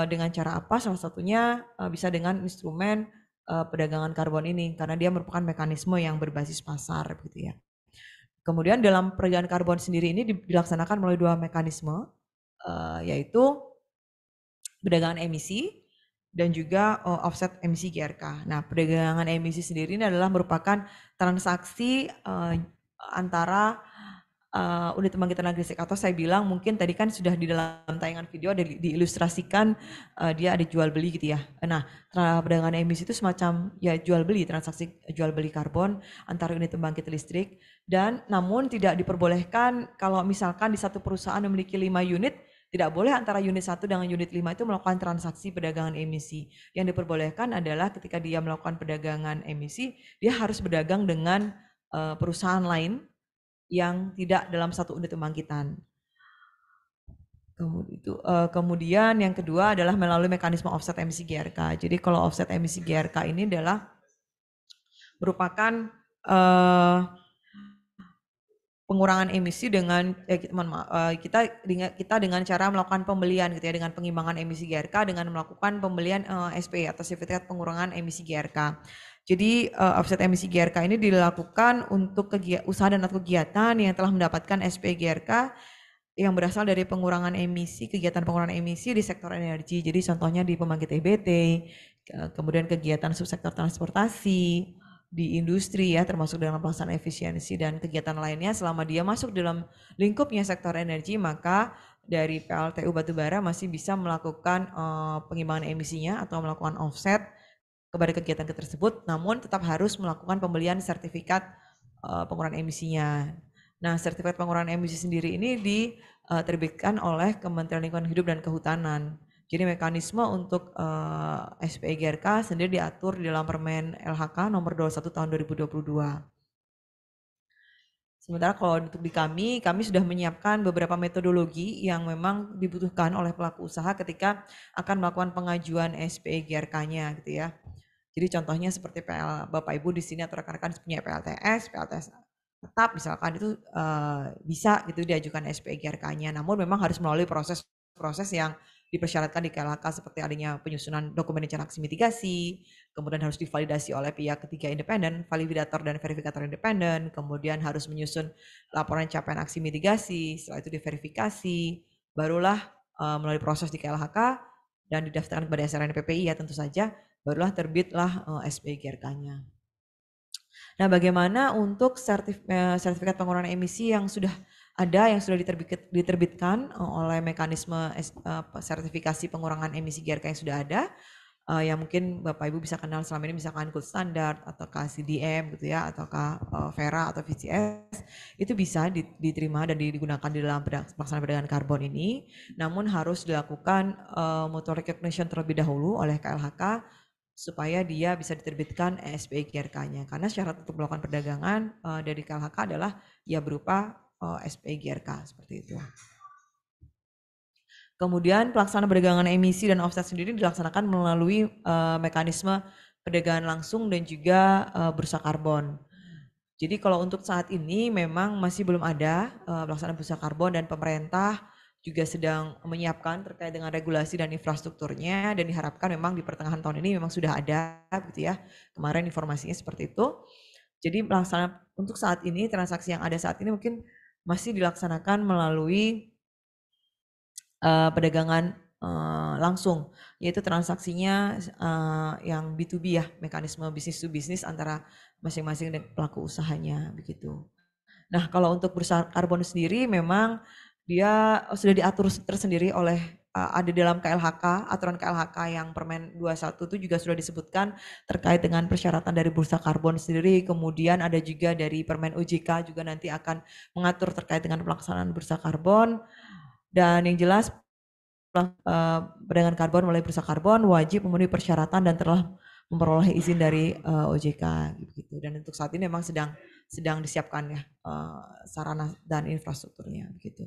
S4: dengan cara apa? Salah satunya bisa dengan instrumen perdagangan karbon ini karena dia merupakan mekanisme yang berbasis pasar gitu ya. Kemudian dalam perdagangan karbon sendiri ini dilaksanakan melalui 2 mekanisme yaitu perdagangan emisi dan juga offset emisi GRK. Nah, perdagangan emisi sendiri ini adalah merupakan transaksi antara unit pembangkit tenaga listrik, atau saya bilang mungkin tadi kan sudah di dalam tayangan video ada diilustrasikan dia ada jual beli gitu ya. Nah, perdagangan emisi itu semacam ya jual beli, transaksi jual beli karbon antara unit pembangkit listrik, dan namun tidak diperbolehkan kalau misalkan di satu perusahaan memiliki 5 unit, tidak boleh antara unit 1 dengan unit 5 itu melakukan transaksi perdagangan emisi. Yang diperbolehkan adalah ketika dia melakukan perdagangan emisi, dia harus berdagang dengan perusahaan lain yang tidak dalam satu unit pembangkitan. Kemudian yang kedua adalah melalui mekanisme offset emisi GRK. Jadi kalau offset emisi GRK ini adalah merupakan pengurangan emisi dengan kita dengan cara melakukan pembelian gitu ya, dengan pengimbangan emisi GRK dengan melakukan pembelian SPE atau sertifikat pengurangan emisi GRK. Jadi offset emisi GRK ini dilakukan untuk usaha dan kegiatan yang telah mendapatkan SPE GRK yang berasal dari pengurangan emisi, kegiatan pengurangan emisi di sektor energi. Jadi contohnya di pembangkit EBT, kemudian kegiatan subsektor transportasi, di industri ya, termasuk dalam pelaksanaan efisiensi dan kegiatan lainnya. Selama dia masuk dalam lingkupnya sektor energi, maka dari PLTU Batubara masih bisa melakukan pengimbangan emisinya atau melakukan offset kepada kegiatan tersebut, namun tetap harus melakukan pembelian sertifikat pengurangan emisinya. Nah, sertifikat pengurangan emisi sendiri ini diterbitkan oleh Kementerian Lingkungan Hidup dan Kehutanan. Jadi mekanisme untuk SPE GRK sendiri diatur di dalam Permen LHK nomor 21 tahun 2022. Sementara kalau untuk di kami sudah menyiapkan beberapa metodologi yang memang dibutuhkan oleh pelaku usaha ketika akan melakukan pengajuan SPE GRK-nya gitu ya. Jadi contohnya seperti Bapak Ibu di sini atau rekan-rekan punya PLTS tetap misalkan itu bisa gitu diajukan SPE GRK-nya. Namun memang harus melalui proses yang dipersyaratkan di KLHK seperti adanya penyusunan dokumen rencana aksi mitigasi, kemudian harus divalidasi oleh pihak ketiga independen, validator dan verifikator independen, kemudian harus menyusun laporan capaian aksi mitigasi, setelah itu diverifikasi, barulah melalui proses di KLHK dan didaftarkan kepada SRNPPI ya tentu saja, barulah terbitlah SPGRK-nya. Nah, bagaimana untuk sertifikat pengurangan emisi yang sudah ada, yang sudah diterbitkan oleh mekanisme sertifikasi pengurangan emisi GRK yang sudah ada, yang mungkin Bapak Ibu bisa kenal selama ini, misalkan Gold Standard ataukah CDM gitu ya, ataukah Vera atau VCS, itu bisa diterima dan digunakan di dalam pelaksanaan perdagangan karbon ini, namun harus dilakukan mutual recognition terlebih dahulu oleh KLHK supaya dia bisa diterbitkan SPGRK-nya. Karena syarat untuk melakukan perdagangan dari KLHK adalah ya berupa SPGRK seperti itu. Kemudian pelaksanaan perdagangan emisi dan offset sendiri dilaksanakan melalui mekanisme perdagangan langsung dan juga bursa karbon. Jadi kalau untuk saat ini memang masih belum ada pelaksanaan bursa karbon dan pemerintah juga sedang menyiapkan terkait dengan regulasi dan infrastrukturnya dan diharapkan memang di pertengahan tahun ini memang sudah ada gitu ya. Kemarin informasinya seperti itu. Jadi pelaksanaan untuk saat ini transaksi yang ada saat ini mungkin masih dilaksanakan melalui perdagangan langsung, yaitu transaksinya yang B2B ya, mekanisme bisnis to bisnis antara masing-masing pelaku usahanya begitu. Nah, kalau untuk bursa karbon sendiri memang dia sudah diatur tersendiri oleh ada dalam KLHK, aturan KLHK yang Permen 21 itu juga sudah disebutkan terkait dengan persyaratan dari bursa karbon sendiri, kemudian ada juga dari Permen OJK juga nanti akan mengatur terkait dengan pelaksanaan bursa karbon, dan yang jelas perdagangan karbon melalui bursa karbon wajib memenuhi persyaratan dan telah memperoleh izin dari OJK gitu. Dan untuk saat ini memang sedang disiapkan ya sarana dan infrastrukturnya begitu.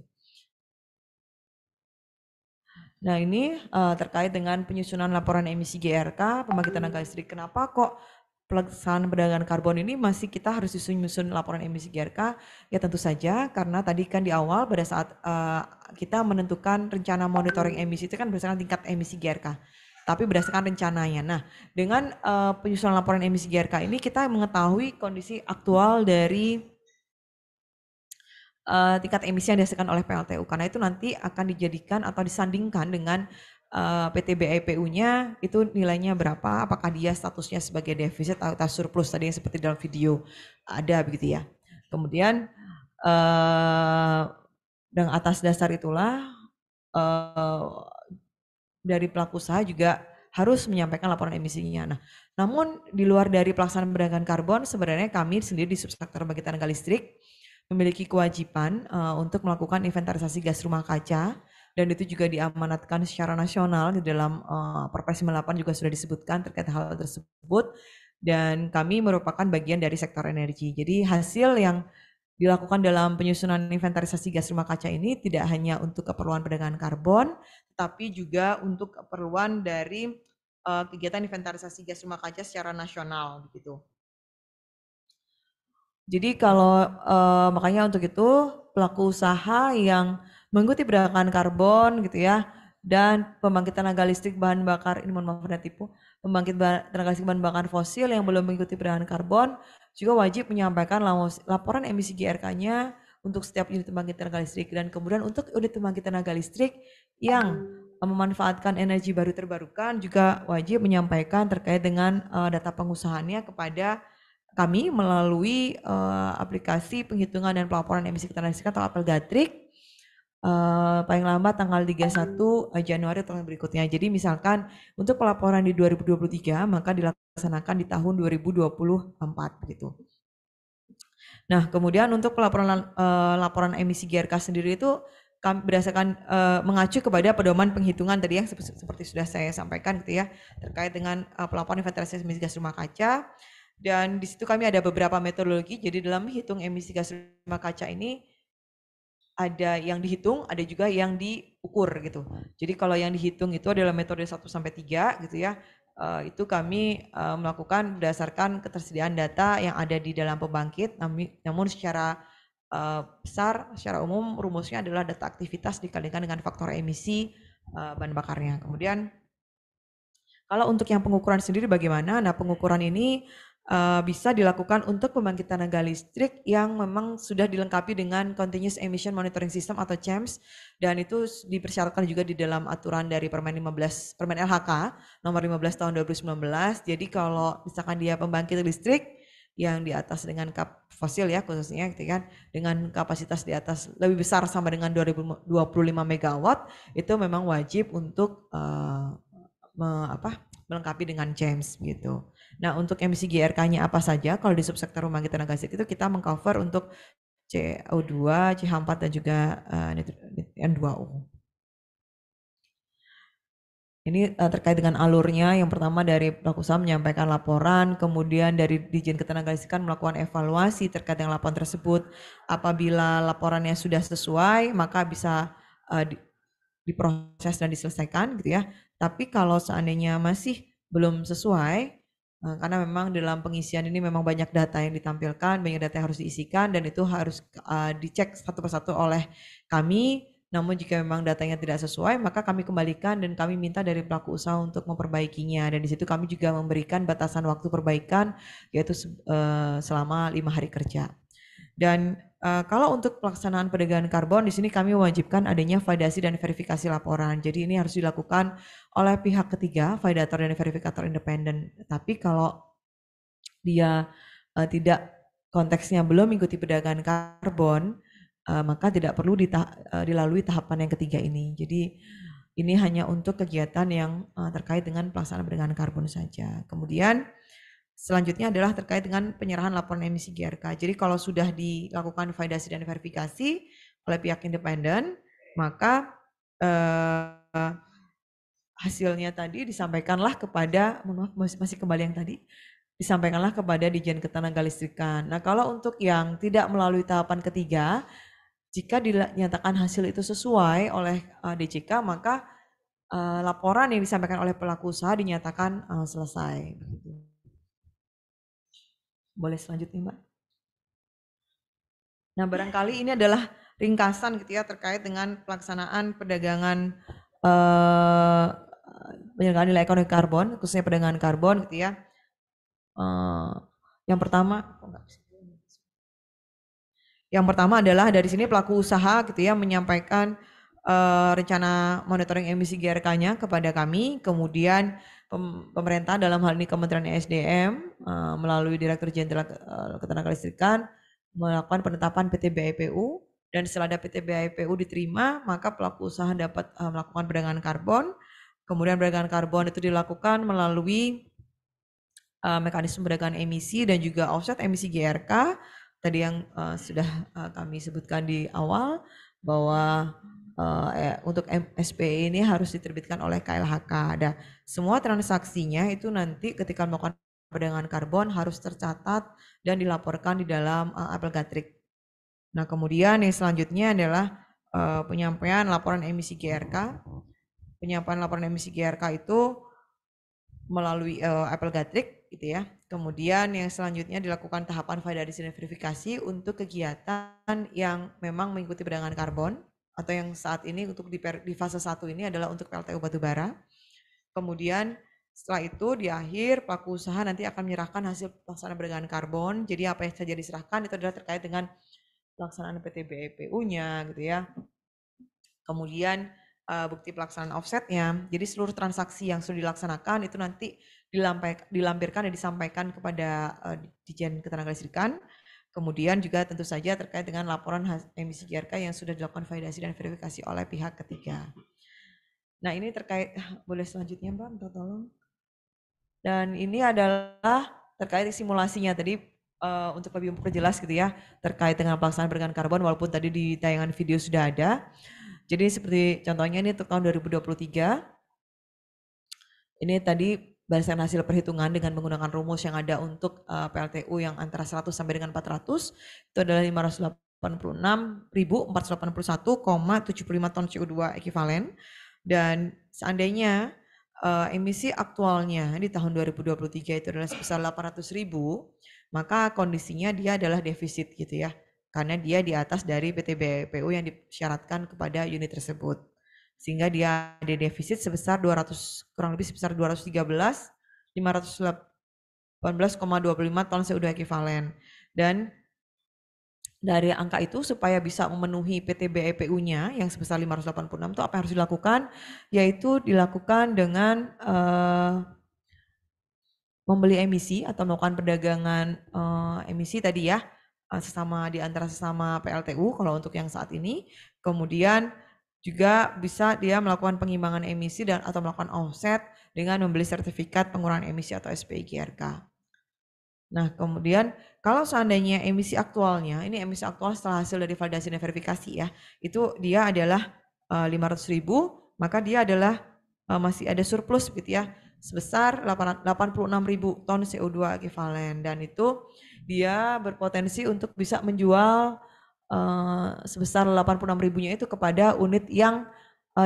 S4: Nah, ini terkait dengan penyusunan laporan emisi GRK pembangkit tenaga listrik. Kenapa kok pelaksanaan perdagangan karbon ini masih kita harus susun laporan emisi GRK? Ya tentu saja karena tadi kan di awal pada saat kita menentukan rencana monitoring emisi itu kan berdasarkan tingkat emisi GRK. Tapi berdasarkan rencananya. Nah, dengan penyusunan laporan emisi GRK ini kita mengetahui kondisi aktual dari tingkat emisi yang dihasilkan oleh PLTU, karena itu nanti akan dijadikan atau disandingkan dengan PTBIPU-nya itu nilainya berapa, apakah dia statusnya sebagai defisit atau surplus tadi yang seperti dalam video ada begitu ya. Kemudian dengan atas dasar itulah dari pelaku usaha juga harus menyampaikan laporan emisinya. Nah, namun di luar dari pelaksanaan perdagangan karbon sebenarnya kami sendiri di subsektor pembangkit tenaga listrik memiliki kewajiban untuk melakukan inventarisasi gas rumah kaca, dan itu juga diamanatkan secara nasional di dalam Perpres 98 juga sudah disebutkan terkait hal tersebut, dan kami merupakan bagian dari sektor energi. Jadi hasil yang dilakukan dalam penyusunan inventarisasi gas rumah kaca ini tidak hanya untuk keperluan perdagangan karbon, tapi juga untuk keperluan dari kegiatan inventarisasi gas rumah kaca secara nasional begitu. Jadi kalau makanya untuk itu pelaku usaha yang mengikuti perdagangan karbon gitu ya, dan pembangkit tenaga listrik bahan bakar, ini mohon maaf ada tipu, pembangkit tenaga listrik bahan bakar fosil yang belum mengikuti perdagangan karbon juga wajib menyampaikan laporan emisi GRK-nya untuk setiap unit pembangkit tenaga listrik, dan kemudian untuk unit pembangkit tenaga listrik yang memanfaatkan energi baru terbarukan juga wajib menyampaikan terkait dengan data pengusahaannya kepada kami melalui aplikasi penghitungan dan pelaporan emisi tenaga listrik atau apel Gatrik paling lambat tanggal 31 Januari tahun berikutnya. Jadi misalkan untuk pelaporan di 2023 maka dilaksanakan di tahun 2024 gitu. Nah, kemudian untuk laporan emisi GRK sendiri itu kami berdasarkan mengacu kepada pedoman penghitungan tadi yang seperti sudah saya sampaikan gitu ya, terkait dengan pelaporan inventarisasi emisi gas rumah kaca. Dan di situ kami ada beberapa metodologi. Jadi dalam menghitung emisi gas rumah kaca ini ada yang dihitung, ada juga yang diukur gitu. Jadi kalau yang dihitung itu adalah metode 1 sampai 3 gitu ya. Itu kami melakukan berdasarkan ketersediaan data yang ada di dalam pembangkit, namun secara besar, secara umum rumusnya adalah data aktivitas dikalikan dengan faktor emisi bahan bakarnya. Kemudian kalau untuk yang pengukuran sendiri bagaimana? Nah, pengukuran ini bisa dilakukan untuk pembangkit tenaga listrik yang memang sudah dilengkapi dengan Continuous Emission Monitoring System atau CEMS, dan itu dipersyaratkan juga di dalam aturan dari Permen LHK nomor 15 tahun 2019. Jadi kalau misalkan dia pembangkit listrik yang di atas dengan fosil ya khususnya gitu kan, dengan kapasitas di atas lebih besar sama dengan 2025 megawatt, itu memang wajib untuk melengkapi dengan CEMS gitu. Nah, untuk emisi GRK-nya apa saja? Kalau di subsektor pembangkit tenaga listrik itu kita mengcover untuk CO2, CH4 dan juga N2O. Ini terkait dengan alurnya. Yang pertama dari pelaku usaha menyampaikan laporan, kemudian dari Ditjen Ketenagalistrikan melakukan evaluasi terkait dengan laporan tersebut. Apabila laporannya sudah sesuai, maka bisa diproses dan diselesaikan gitu ya. Tapi kalau seandainya masih belum sesuai, karena memang dalam pengisian ini memang banyak data yang ditampilkan, banyak data yang harus diisikan, dan itu harus dicek satu persatu oleh kami. Namun jika memang datanya tidak sesuai, maka kami kembalikan dan kami minta dari pelaku usaha untuk memperbaikinya. Dan di situ kami juga memberikan batasan waktu perbaikan, yaitu selama 5 hari kerja. Dan kalau untuk pelaksanaan perdagangan karbon, di sini kami mewajibkan adanya validasi dan verifikasi laporan. Jadi ini harus dilakukan oleh pihak ketiga, validator dan verifikator independen. Tapi kalau dia tidak konteksnya belum mengikuti perdagangan karbon, maka tidak perlu dilalui tahapan yang ketiga ini. Jadi ini hanya untuk kegiatan yang terkait dengan pelaksanaan perdagangan karbon saja. Kemudian selanjutnya adalah terkait dengan penyerahan laporan emisi GRK. Jadi kalau sudah dilakukan validasi dan verifikasi oleh pihak independen, maka hasilnya tadi disampaikanlah kepada, masih kembali yang tadi, disampaikanlah kepada Ditjen Ketenagalistrikan. Nah, kalau untuk yang tidak melalui tahapan ketiga, jika dinyatakan hasil itu sesuai oleh DJK, maka laporan yang disampaikan oleh pelaku usaha dinyatakan selesai. Boleh selanjutnya, Mbak. Nah, barangkali ini adalah ringkasan gitu ya terkait dengan pelaksanaan perdagangan penyelenggaraan nilai ekonomi karbon, khususnya perdagangan karbon gitu ya. Yang pertama adalah dari sini pelaku usaha gitu ya menyampaikan rencana monitoring emisi GRK-nya kepada kami, kemudian pemerintah dalam hal ini Kementerian ESDM melalui Direktur Jenderal Ketenagalistrikan melakukan penetapan PTBIPU, dan setelah ada PTBIPU diterima, maka pelaku usaha dapat melakukan perdagangan karbon. Kemudian perdagangan karbon itu dilakukan melalui mekanisme perdagangan emisi dan juga offset emisi GRK tadi yang sudah kami sebutkan di awal, bahwa untuk SPE ini harus diterbitkan oleh KLHK. Ada semua transaksinya itu nanti ketika melakukan perdagangan karbon harus tercatat dan dilaporkan di dalam apel Gatrik. Nah, kemudian yang selanjutnya adalah penyampaian laporan emisi GRK. Penyampaian laporan emisi GRK itu melalui apel Gatrik gitu ya. Kemudian yang selanjutnya dilakukan tahapan validasi dan verifikasi untuk kegiatan yang memang mengikuti perdagangan karbon, atau yang saat ini untuk di fase 1 ini adalah untuk PLTU batubara. Kemudian setelah itu di akhir pelaku usaha nanti akan menyerahkan hasil pelaksanaan perdagangan karbon. Jadi apa yang saja diserahkan itu adalah terkait dengan pelaksanaan PTBIPU-nya gitu ya. Kemudian bukti pelaksanaan offsetnya. Jadi seluruh transaksi yang sudah dilaksanakan itu nanti dilampirkan dan disampaikan kepada Ditjen Ketenagalistrikan. Kemudian juga tentu saja terkait dengan laporan emisi GRK yang sudah dilakukan validasi dan verifikasi oleh pihak ketiga. Nah, ini terkait, boleh selanjutnya Mbak, minta tolong. Dan ini adalah terkait simulasinya tadi untuk lebih memperjelas gitu ya terkait dengan pelaksanaan perdagangan karbon, walaupun tadi di tayangan video sudah ada. Jadi seperti contohnya ini untuk tahun 2023. Ini tadi berdasarkan hasil perhitungan dengan menggunakan rumus yang ada untuk PLTU yang antara 100 sampai dengan 400, itu adalah 586.481,75 ton CO2 ekuivalen. Dan seandainya emisi aktualnya di tahun 2023 itu adalah sebesar 800.000, maka kondisinya dia adalah defisit gitu ya, karena dia di atas dari PTBIPU yang disyaratkan kepada unit tersebut. sehingga dia ada defisit sebesar kurang lebih sebesar 213.518,25 ton CO2 ekuivalen. Dan dari angka itu supaya bisa memenuhi PTBEPU-nya yang sebesar 586 itu apa yang harus dilakukan? Yaitu dilakukan dengan membeli emisi atau melakukan perdagangan emisi tadi ya, di antara sesama PLTU kalau untuk yang saat ini. Kemudian juga bisa dia melakukan pengimbangan emisi atau melakukan offset dengan membeli sertifikat pengurangan emisi atau SPIGRK. Nah, kemudian kalau seandainya emisi aktualnya, ini emisi aktual setelah hasil dari validasi dan verifikasi ya, itu dia adalah 500.000, maka dia adalah masih ada surplus gitu ya, sebesar 86.000 ton CO2 ekuivalen, dan itu dia berpotensi untuk bisa menjual sebesar 86.000-nya itu kepada unit yang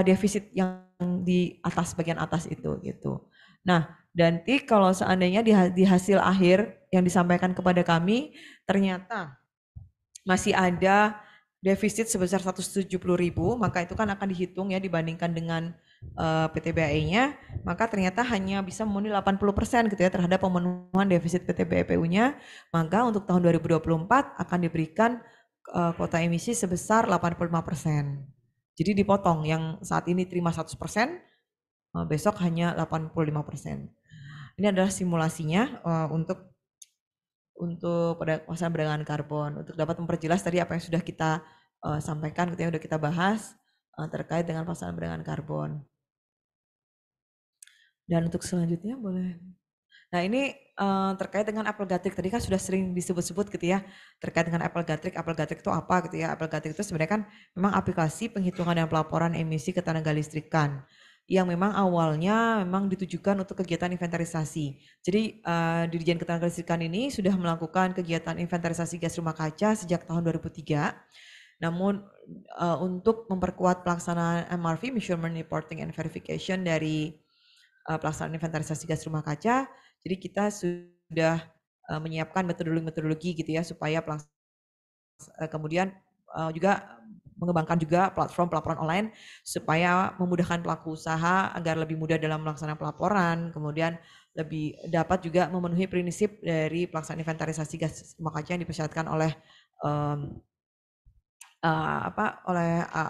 S4: defisit yang di atas, bagian atas itu gitu. Nah, nanti kalau seandainya di hasil akhir yang disampaikan kepada kami ternyata masih ada defisit sebesar 170.000, maka itu kan akan dihitung ya dibandingkan dengan PTBAE-nya, maka ternyata hanya bisa memenuhi 80% gitu ya terhadap pemenuhan defisit PTBEPU-nya, maka untuk tahun 2024 akan diberikan kuota emisi sebesar 85%. Jadi dipotong, yang saat ini terima 100%, besok hanya 85%. Ini adalah simulasinya untuk pelaksanaan perdagangan karbon, untuk dapat memperjelas tadi apa yang sudah kita sampaikan, yang sudah kita bahas terkait dengan pelaksanaan perdagangan karbon. Dan untuk selanjutnya boleh. Nah, ini terkait dengan Apple Gatric, tadi kan sudah sering disebut-sebut gitu ya, terkait dengan Apple Gatric. Apple Gatric itu apa gitu ya? Apple Gatric itu sebenarnya kan memang aplikasi penghitungan dan pelaporan emisi ketenaga listrikan yang memang awalnya memang ditujukan untuk kegiatan inventarisasi. Jadi Dirjen Ketenaga Listrikan ini sudah melakukan kegiatan inventarisasi gas rumah kaca sejak tahun 2003. Namun untuk memperkuat pelaksanaan MRV, Measurement, Reporting, and Verification dari pelaksanaan inventarisasi gas rumah kaca, jadi kita sudah menyiapkan metodologi gitu ya supaya kemudian juga mengembangkan juga platform pelaporan online supaya memudahkan pelaku usaha agar lebih mudah dalam melaksanakan pelaporan, kemudian lebih dapat juga memenuhi prinsip dari pelaksanaan inventarisasi gas rumah kaca yang dipersyaratkan oleh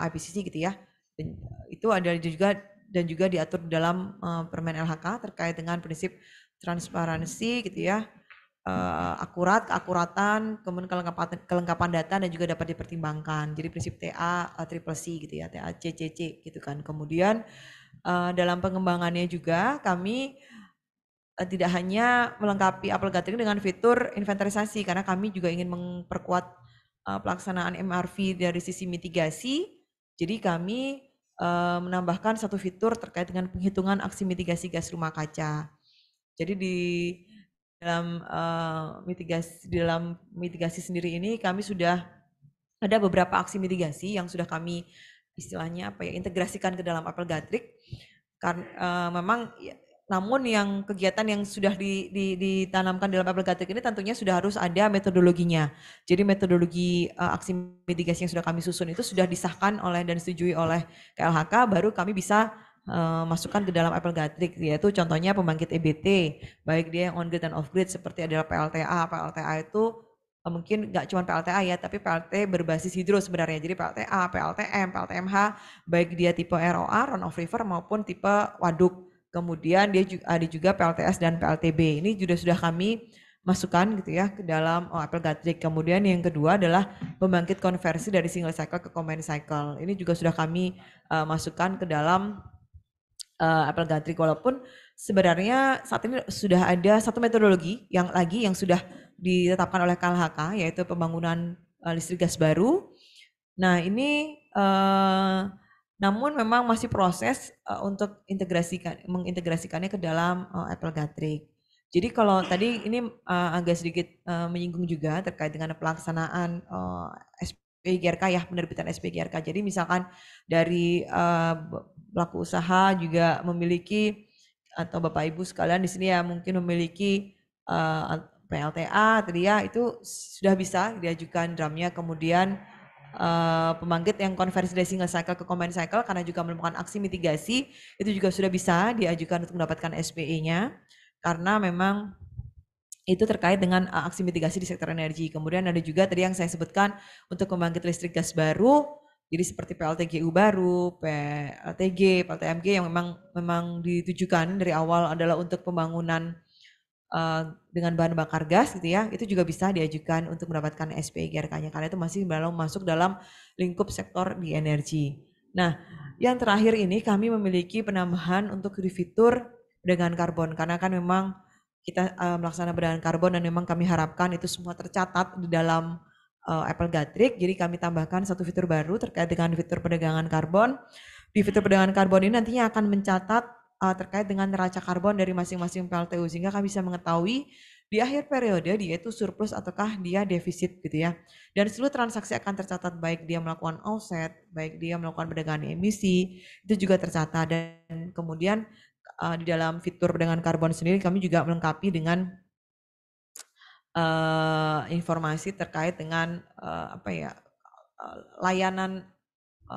S4: IPCC gitu ya. Dan itu ada juga diatur dalam Permen LHK terkait dengan prinsip transparansi gitu ya, keakuratan, kemudian kelengkapan data dan juga dapat dipertimbangkan. Jadi prinsip TA triple C gitu ya, TA CCC gitu kan. Kemudian dalam pengembangannya juga kami tidak hanya melengkapi Apple Gathering dengan fitur inventarisasi, karena kami juga ingin memperkuat pelaksanaan MRV dari sisi mitigasi. Jadi kami menambahkan satu fitur terkait dengan penghitungan aksi mitigasi gas rumah kaca. Jadi di dalam mitigasi sendiri ini kami sudah ada beberapa aksi mitigasi yang sudah kami istilahnya integrasikan ke dalam Apple Gathering. Karena memang namun yang kegiatan yang sudah ditanamkan dalam Apple Gathering ini tentunya sudah harus ada metodologinya. Jadi metodologi aksi mitigasi yang sudah kami susun itu sudah disahkan oleh dan disetujui oleh KLHK, baru kami bisa masukkan ke dalam Apple Gathering, yaitu contohnya pembangkit EBT, baik dia yang on grid dan off grid seperti adalah PLTA. PLTA itu mungkin nggak cuma PLTA ya, tapi PLT berbasis hidro sebenarnya. Jadi PLTA, PLTM, PLTMH, baik dia tipe ROR, run of river maupun tipe waduk. Kemudian dia juga ada juga PLTS dan PLTB. Ini sudah kami masukkan gitu ya ke dalam Apple Gathering. Kemudian yang kedua adalah pembangkit konversi dari single cycle ke combined cycle. Ini juga sudah kami masukkan ke dalam Apple Gathering, walaupun sebenarnya saat ini sudah ada satu metodologi yang sudah ditetapkan oleh KLHK, yaitu pembangunan listrik gas baru. Nah ini namun memang masih proses untuk mengintegrasikannya ke dalam Apple Gathering. Jadi kalau tadi ini agak sedikit menyinggung juga terkait dengan pelaksanaan SPGRK ya, penerbitan SPGRK. Jadi misalkan dari pelaku usaha juga memiliki, atau Bapak Ibu sekalian di sini ya mungkin memiliki PLTA tadi ya, itu sudah bisa diajukan drumnya, kemudian pembangkit yang konversi dari single cycle ke combined cycle karena juga menemukan aksi mitigasi, itu juga sudah bisa diajukan untuk mendapatkan SPE-nya karena memang itu terkait dengan aksi mitigasi di sektor energi. Kemudian ada juga tadi yang saya sebutkan untuk pembangkit listrik gas baru, jadi seperti PLTGU baru, PLTG, PLTMG yang memang ditujukan dari awal adalah untuk pembangunan dengan bahan bakar gas gitu ya, itu juga bisa diajukan untuk mendapatkan SPE GRK-nya karena itu masih masuk dalam lingkup sektor di energi. Nah, yang terakhir ini kami memiliki penambahan untuk di fitur perdagangan karbon karena kan memang kita melaksanakan perdagangan karbon dan memang kami harapkan itu semua tercatat di dalam Apple Gatrik. Jadi kami tambahkan satu fitur baru terkait dengan fitur perdagangan karbon. Di fitur perdagangan karbon ini nantinya akan mencatat terkait dengan neraca karbon dari masing-masing PLTU sehingga kami bisa mengetahui di akhir periode dia itu surplus ataukah dia defisit gitu ya. Dan seluruh transaksi akan tercatat baik dia melakukan offset, baik dia melakukan perdagangan emisi, itu juga tercatat. Dan kemudian di dalam fitur perdagangan karbon sendiri kami juga melengkapi dengan informasi terkait dengan layanan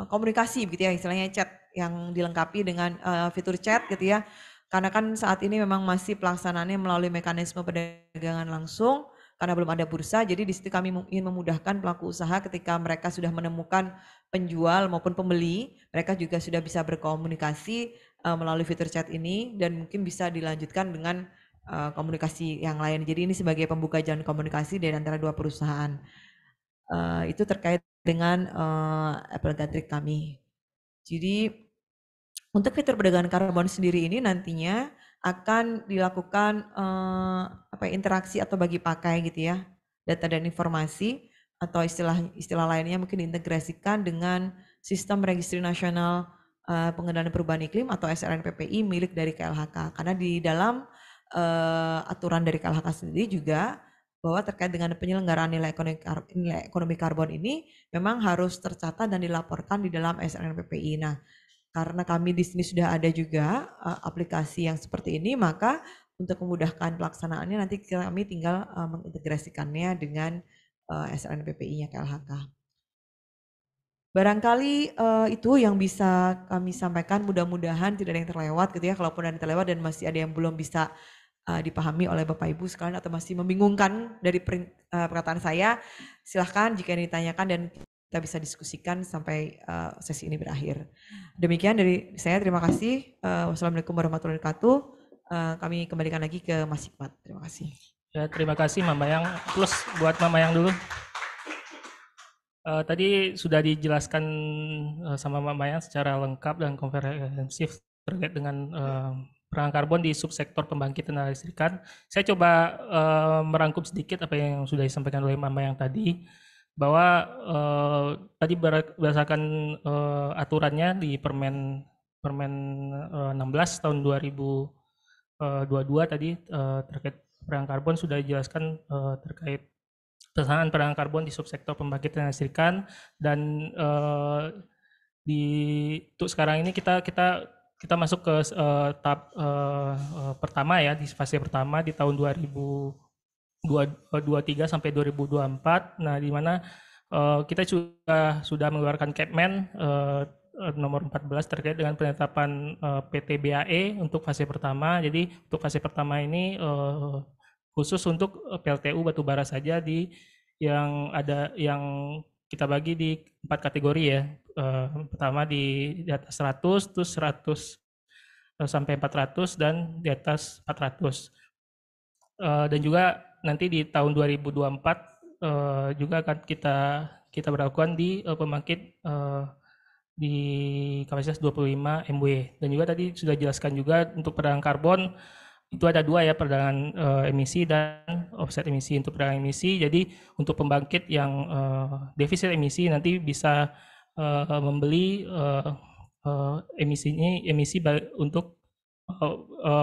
S4: komunikasi gitu ya, istilahnya chat yang dilengkapi dengan fitur chat gitu ya. Karena kan saat ini memang masih pelaksanaannya melalui mekanisme perdagangan langsung karena belum ada bursa. Jadi di situ kami ingin memudahkan pelaku usaha ketika mereka sudah menemukan penjual maupun pembeli, mereka juga sudah bisa berkomunikasi melalui fitur chat ini dan mungkin bisa dilanjutkan dengan komunikasi yang lain. Jadi ini sebagai pembuka jalan komunikasi dari antara dua perusahaan. Itu terkait dengan Apple Gatrik kami. Jadi untuk fitur perdagangan karbon sendiri ini nantinya akan dilakukan interaksi atau bagi pakai gitu ya, data dan informasi atau istilah lainnya mungkin diintegrasikan dengan sistem registri nasional pengendalian perubahan iklim atau SRNPPI milik dari KLHK. Karena di dalam aturan dari KLHK sendiri juga bahwa terkait dengan penyelenggaraan nilai ekonomi karbon ini memang harus tercatat dan dilaporkan di dalam SRNPPI. Nah, karena kami di sini sudah ada juga aplikasi yang seperti ini, maka untuk memudahkan pelaksanaannya nanti kami tinggal mengintegrasikannya dengan SRNPPI-nya KLHK. Barangkali itu yang bisa kami sampaikan, mudah-mudahan tidak ada yang terlewat gitu ya, kalaupun ada yang terlewat dan masih ada yang belum bisa dipahami oleh Bapak Ibu sekalian atau masih membingungkan dari perkataan saya, silahkan jika ini ditanyakan dan kita bisa diskusikan sampai sesi ini berakhir. Demikian dari saya, terima kasih. Wassalamualaikum warahmatullahi wabarakatuh. Kami kembalikan lagi ke Mas Hikmat. Terima kasih.
S1: Ya, terima kasih Mama Yang. Plus buat Mama Yang dulu. Tadi sudah dijelaskan sama Mama Yang secara lengkap dan komprehensif terkait dengan perdagangan karbon di subsektor pembangkit tenaga listrikan. Saya coba merangkum sedikit apa yang sudah disampaikan oleh Mama Yang tadi, bahwa tadi berdasarkan aturannya di Permen 16 tahun 2022 tadi terkait perdagangan karbon sudah dijelaskan terkait pelaksanaan perdagangan karbon di subsektor pembangkit tenaga listrikan, dan untuk sekarang ini kita masuk ke tahap pertama ya, di fase pertama di tahun 2023 sampai 2024. Nah, di mana kita sudah mengeluarkan Kepmen nomor 14 terkait dengan penetapan PT BAE untuk fase pertama. Jadi untuk fase pertama ini khusus untuk PLTU batubara saja yang kita bagi di 4 kategori ya. Pertama di atas 100, terus 100 sampai 400 dan di atas 400. Dan juga nanti di tahun 2024 juga akan kita berlakukan di pembangkit di kapasitas 25 MW. Dan juga tadi sudah jelaskan juga untuk perdagangan karbon itu ada dua ya, perdagangan emisi dan offset emisi. Untuk perdagangan emisi, jadi untuk pembangkit yang defisit emisi nanti bisa membeli emisi untuk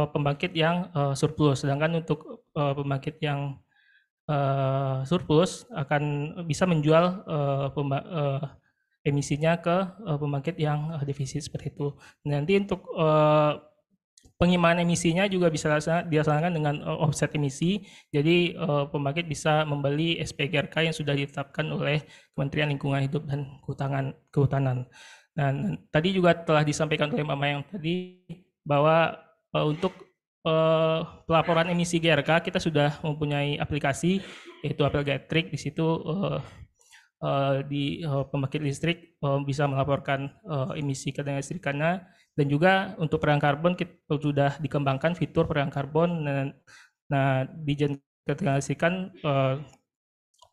S1: pembangkit yang surplus. Sedangkan untuk pembangkit yang surplus akan bisa menjual emisinya ke pembangkit yang defisit seperti itu. Nanti untuk Pengimaan emisinya juga bisa dilaksanakan dengan offset emisi. Jadi pembangkit bisa membeli SPGRK yang sudah ditetapkan oleh Kementerian Lingkungan Hidup dan Kehutanan. Dan tadi juga telah disampaikan oleh Mama yang tadi bahwa untuk pelaporan emisi GRK kita sudah mempunyai aplikasi yaitu Apelgetrik. Di situ di pembangkit listrik bisa melaporkan emisi ketenaga listrikannya, dan juga untuk perdagangan karbon kita sudah dikembangkan fitur perdagangan karbon. Nah, Dijen Ketenaga Listrikan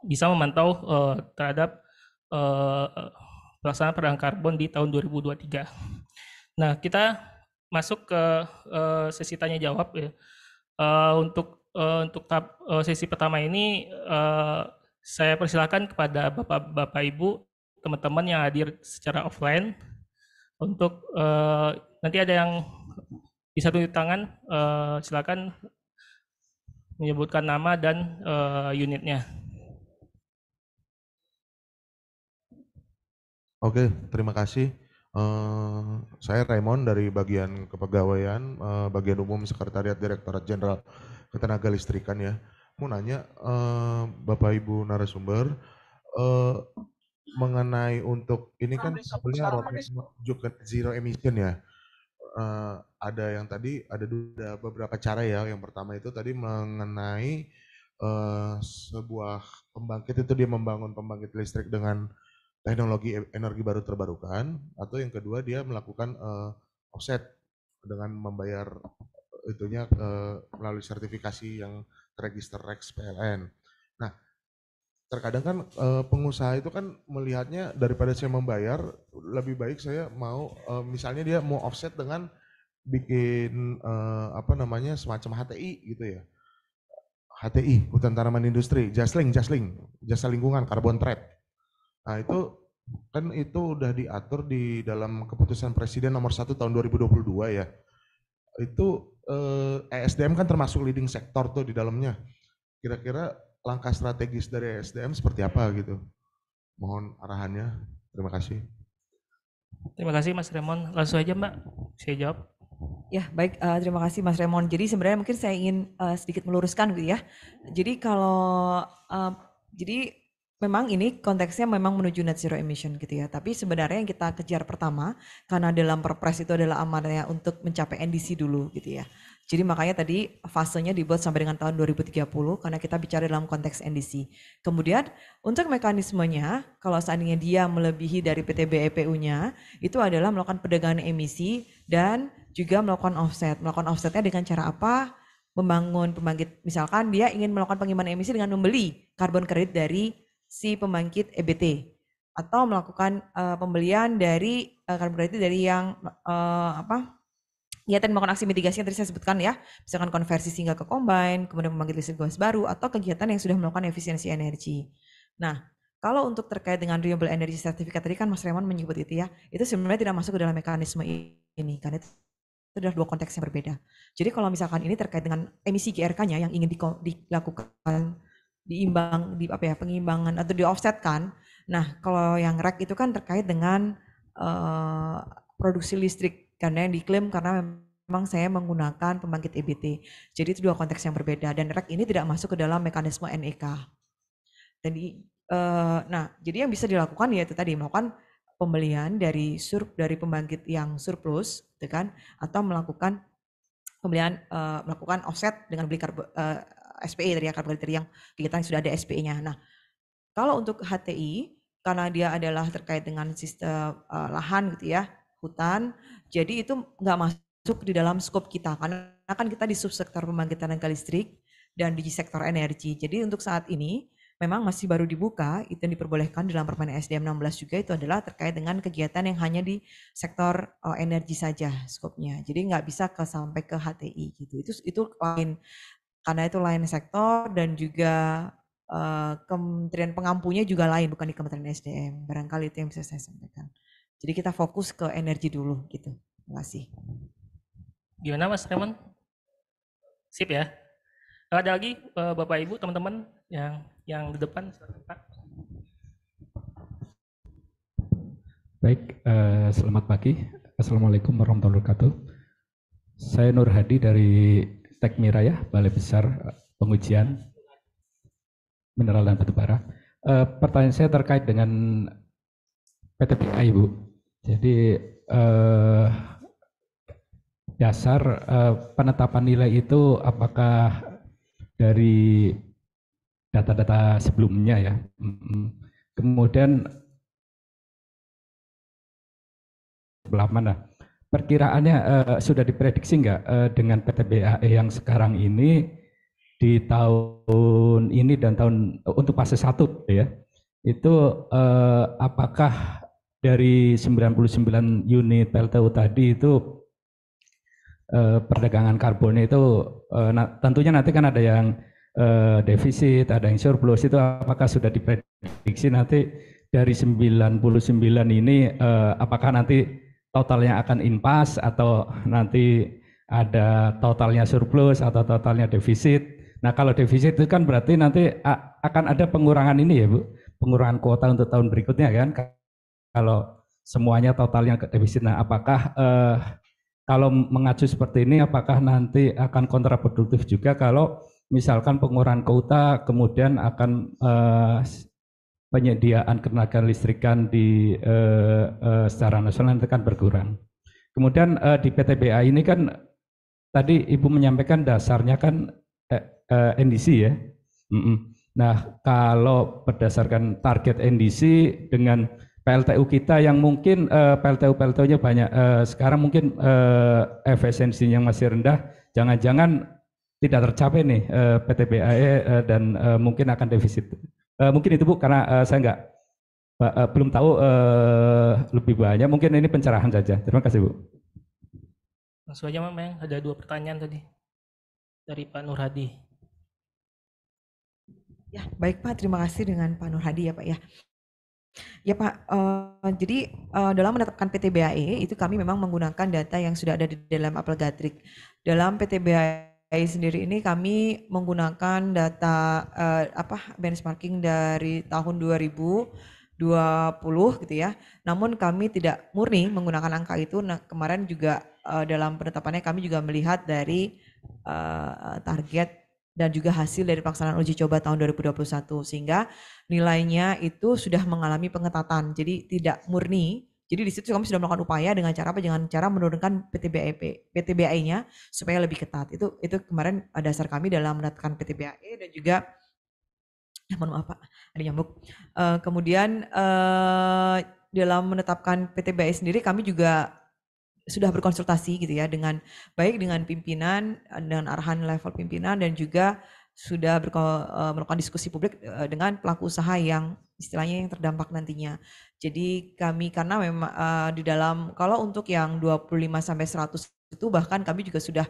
S1: bisa memantau terhadap pelaksanaan perdagangan karbon di tahun 2023. Nah, kita masuk ke sesi tanya jawab ya. Untuk tahap sesi pertama ini saya persilakan kepada Bapak Ibu, teman-teman yang hadir secara offline untuk nanti ada yang bisa tunjuk tangan, silakan menyebutkan nama dan unitnya.
S5: Oke, terima kasih. Saya Raymond dari bagian kepegawaian, bagian umum Sekretariat Direktorat Jenderal Ketenaga Listrikan ya. Mau nanya Bapak Ibu narasumber mengenai untuk ini kan kabelnya roadmap menuju ke zero emission ya. Ada yang tadi ada beberapa cara ya. Yang pertama itu tadi mengenai sebuah pembangkit itu dia membangun pembangkit listrik dengan teknologi energi baru terbarukan, atau yang kedua dia melakukan offset dengan membayar itunya melalui sertifikasi yang terregister REX PLN. Nah, terkadang kan pengusaha itu kan melihatnya daripada saya membayar, lebih baik saya mau misalnya dia mau offset dengan bikin apa namanya semacam HTI gitu ya. HTI, Hutan Tanaman Industri, Jasling, jasa lingkungan, carbon trade. Nah itu kan itu udah diatur di dalam keputusan Presiden nomor 1 tahun 2022 ya. Itu ESDM kan termasuk leading sektor tuh di dalamnya. Kira-kira langkah strategis dari ESDM seperti apa gitu? Mohon arahannya. Terima kasih.
S1: Terima kasih Mas Raymond. Langsung aja Mbak, saya jawab.
S4: Ya, baik, terima kasih Mas Raymond. Jadi sebenarnya mungkin saya ingin sedikit meluruskan gitu ya. Jadi kalau jadi memang ini konteksnya memang menuju net zero emission gitu ya. Tapi sebenarnya yang kita kejar pertama, karena dalam Perpres itu adalah amanahnya untuk mencapai NDC dulu gitu ya. Jadi makanya tadi fasenya dibuat sampai dengan tahun 2030 karena kita bicara dalam konteks NDC. Kemudian untuk mekanismenya, kalau seandainya dia melebihi dari PTB EPU-nya, itu adalah melakukan perdagangan emisi dan juga melakukan offset. Melakukan offsetnya dengan cara apa? Membangun pembangkit, misalkan dia ingin melakukan pengimaan emisi dengan membeli karbon kredit dari si pembangkit EBT, atau melakukan pembelian dari karbon kredit dari yang kegiatan melakukan aksi mitigasi yang tadi saya sebutkan ya, misalkan konversi singgah ke combine, kemudian pembangkit listrik gas baru, atau kegiatan yang sudah melakukan efisiensi energi. Nah, kalau untuk terkait dengan renewable energy certificate tadi kan Mas Raymond menyebut itu ya, itu sebenarnya tidak masuk ke dalam mekanisme ini, karena itu adalah dua konteks yang berbeda. Jadi kalau misalkan ini terkait dengan emisi GRK-nya yang ingin dilakukan pengimbangan atau di offsetkan. Nah, kalau yang REC itu kan terkait dengan produksi listrik karena yang diklaim karena memang saya menggunakan pembangkit EBT. Jadi itu dua konteks yang berbeda dan REC ini tidak masuk ke dalam mekanisme NEK. Jadi jadi yang bisa dilakukan yaitu tadi melakukan pembelian dari pembangkit yang surplus, gitu kan, atau melakukan pembelian melakukan offset dengan beli SPE tadi ya, karbon kredit yang kegiatan yang sudah ada SPE-nya. Nah, kalau untuk HTI karena dia adalah terkait dengan sistem lahan gitu ya, hutan, jadi itu nggak masuk di dalam skop kita karena kan kita di subsektor pembangkit tenaga listrik dan di sektor energi. Jadi untuk saat ini memang masih baru dibuka, itu yang diperbolehkan dalam Permen SDM 16 juga itu adalah terkait dengan kegiatan yang hanya di sektor energi saja skopnya. Jadi nggak bisa sampai ke HTI gitu. Itu lain. Karena itu lain sektor dan juga kementerian pengampunya juga lain, bukan di Kementerian SDM. Barangkali itu yang bisa saya sampaikan. Jadi kita fokus ke energi dulu gitu. Terima kasih.
S1: Gimana Mas Raymond? Sip ya. Ada lagi Bapak Ibu teman-teman yang di depan?
S6: Baik, selamat pagi. Assalamualaikum warahmatullahi wabarakatuh. Saya Nur Hadi dari Tekmira ya, Balai Besar Pengujian Mineral dan Batubara. Pertanyaan saya terkait dengan PTBA Ibu. Jadi dasar penetapan nilai itu apakah dari data-data sebelumnya ya. Kemudian sebelah mana? Perkiraannya sudah diprediksi nggak dengan PTBAE yang sekarang ini di tahun ini dan tahun untuk fase 1 ya, itu apakah dari 99 unit PLTU tadi itu perdagangan karbonnya itu tentunya nanti kan ada yang defisit, ada yang surplus, itu apakah sudah diprediksi nanti dari 99 ini apakah nanti totalnya akan impas atau nanti ada totalnya surplus atau totalnya defisit. Nah kalau defisit itu kan berarti nanti akan ada pengurangan ini ya Bu, pengurangan kuota untuk tahun berikutnya kan, kalau semuanya totalnya ke defisit. Nah apakah kalau mengacu seperti ini apakah nanti akan kontraproduktif juga kalau misalkan pengurangan kuota kemudian akan penyediaan tenaga listrikan di secara nasional itu kan berkurang. Kemudian di PTBA ini kan tadi Ibu menyampaikan dasarnya kan NDC ya. Nah kalau berdasarkan target NDC dengan PLTU kita yang mungkin PLTU-nya banyak sekarang mungkin efisiensinya masih rendah, jangan-jangan tidak tercapai nih PTBAE dan mungkin akan defisit. Mungkin itu Bu, karena saya belum tahu lebih banyak, mungkin ini pencerahan saja. Terima kasih Bu.
S1: Langsung aja Meng, ada 2 pertanyaan tadi dari Pak Nur Hadi.
S4: Ya, baik Pak, terima kasih dengan Pak Nur Hadi ya Pak ya. Ya Pak, jadi dalam menetapkan PTBAE itu kami memang menggunakan data yang sudah ada di dalam apel Gatrik. Dalam PTBAE sendiri ini kami menggunakan data benchmarking dari tahun 2020 gitu ya. Namun kami tidak murni menggunakan angka itu. Nah, kemarin juga dalam penetapannya kami juga melihat dari target dan juga hasil dari pelaksanaan uji coba tahun 2021 sehingga nilainya itu sudah mengalami pengetatan. Jadi tidak murni. Jadi di situ kami sudah melakukan upaya dengan cara apa? Dengan cara menurunkan PTBAE-nya supaya lebih ketat. Itu kemarin dasar kami dalam menetapkan PTBAE dan juga mohon maaf Pak, ada nyamuk. Kemudian dalam menetapkan PTBAE sendiri kami juga sudah berkonsultasi gitu ya dengan baik dengan pimpinan, dengan arahan level pimpinan dan juga sudah melakukan diskusi publik dengan pelaku usaha yang istilahnya yang terdampak nantinya. Jadi kami karena memang di dalam kalau untuk yang 25 sampai 100 itu bahkan kami juga sudah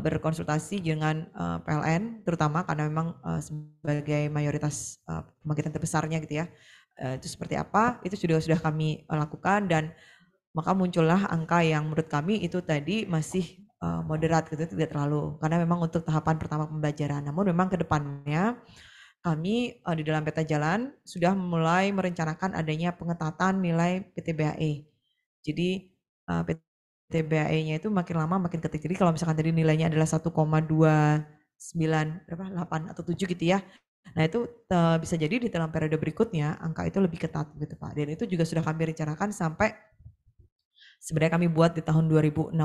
S4: berkonsultasi dengan PLN terutama karena memang sebagai mayoritas pembangkitan terbesarnya gitu ya. Itu seperti apa? Itu sudah kami lakukan dan maka muncullah angka yang menurut kami itu tadi masih moderat gitu, tidak terlalu karena memang untuk tahapan pertama pembelajaran. Namun memang ke depannya kami di dalam peta jalan sudah mulai merencanakan adanya pengetatan nilai PTBAE. Jadi PTBAE-nya itu makin lama makin ketat. Jadi kalau misalkan tadi nilainya adalah 1,29 8 atau 7 gitu ya. Nah itu bisa jadi di dalam periode berikutnya angka itu lebih ketat gitu Pak. Dan itu juga sudah kami rencanakan sampai sebenarnya kami buat di tahun 2060.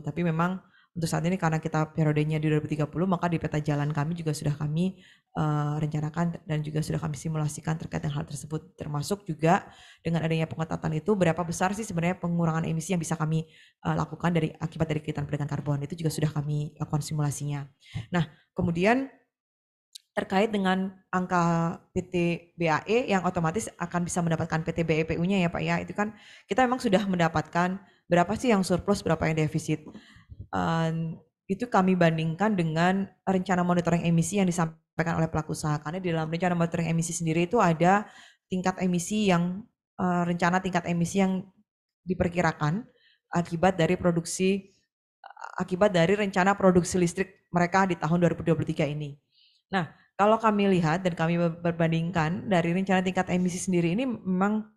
S4: Tapi memang untuk saat ini karena kita periodenya di 2030 maka di peta jalan kami juga sudah kami rencanakan dan juga sudah kami simulasikan terkait dengan hal tersebut, termasuk juga dengan adanya pengetatan itu berapa besar sih sebenarnya pengurangan emisi yang bisa kami lakukan akibat dari kegiatan perdagangan karbon, itu juga sudah kami lakukan simulasinya. Nah kemudian terkait dengan angka PTBAE yang otomatis akan bisa mendapatkan PTBEPU-nya ya Pak ya, itu kan kita memang sudah mendapatkan berapa sih yang surplus, berapa yang defisit. Itu kami bandingkan dengan rencana monitoring emisi yang disampaikan oleh pelaku usaha, karena di dalam rencana monitoring emisi sendiri itu ada tingkat emisi yang rencana tingkat emisi yang diperkirakan akibat dari rencana produksi listrik mereka di tahun 2023 ini. Nah, kalau kami lihat dan kami berbandingkan dari rencana tingkat emisi sendiri ini memang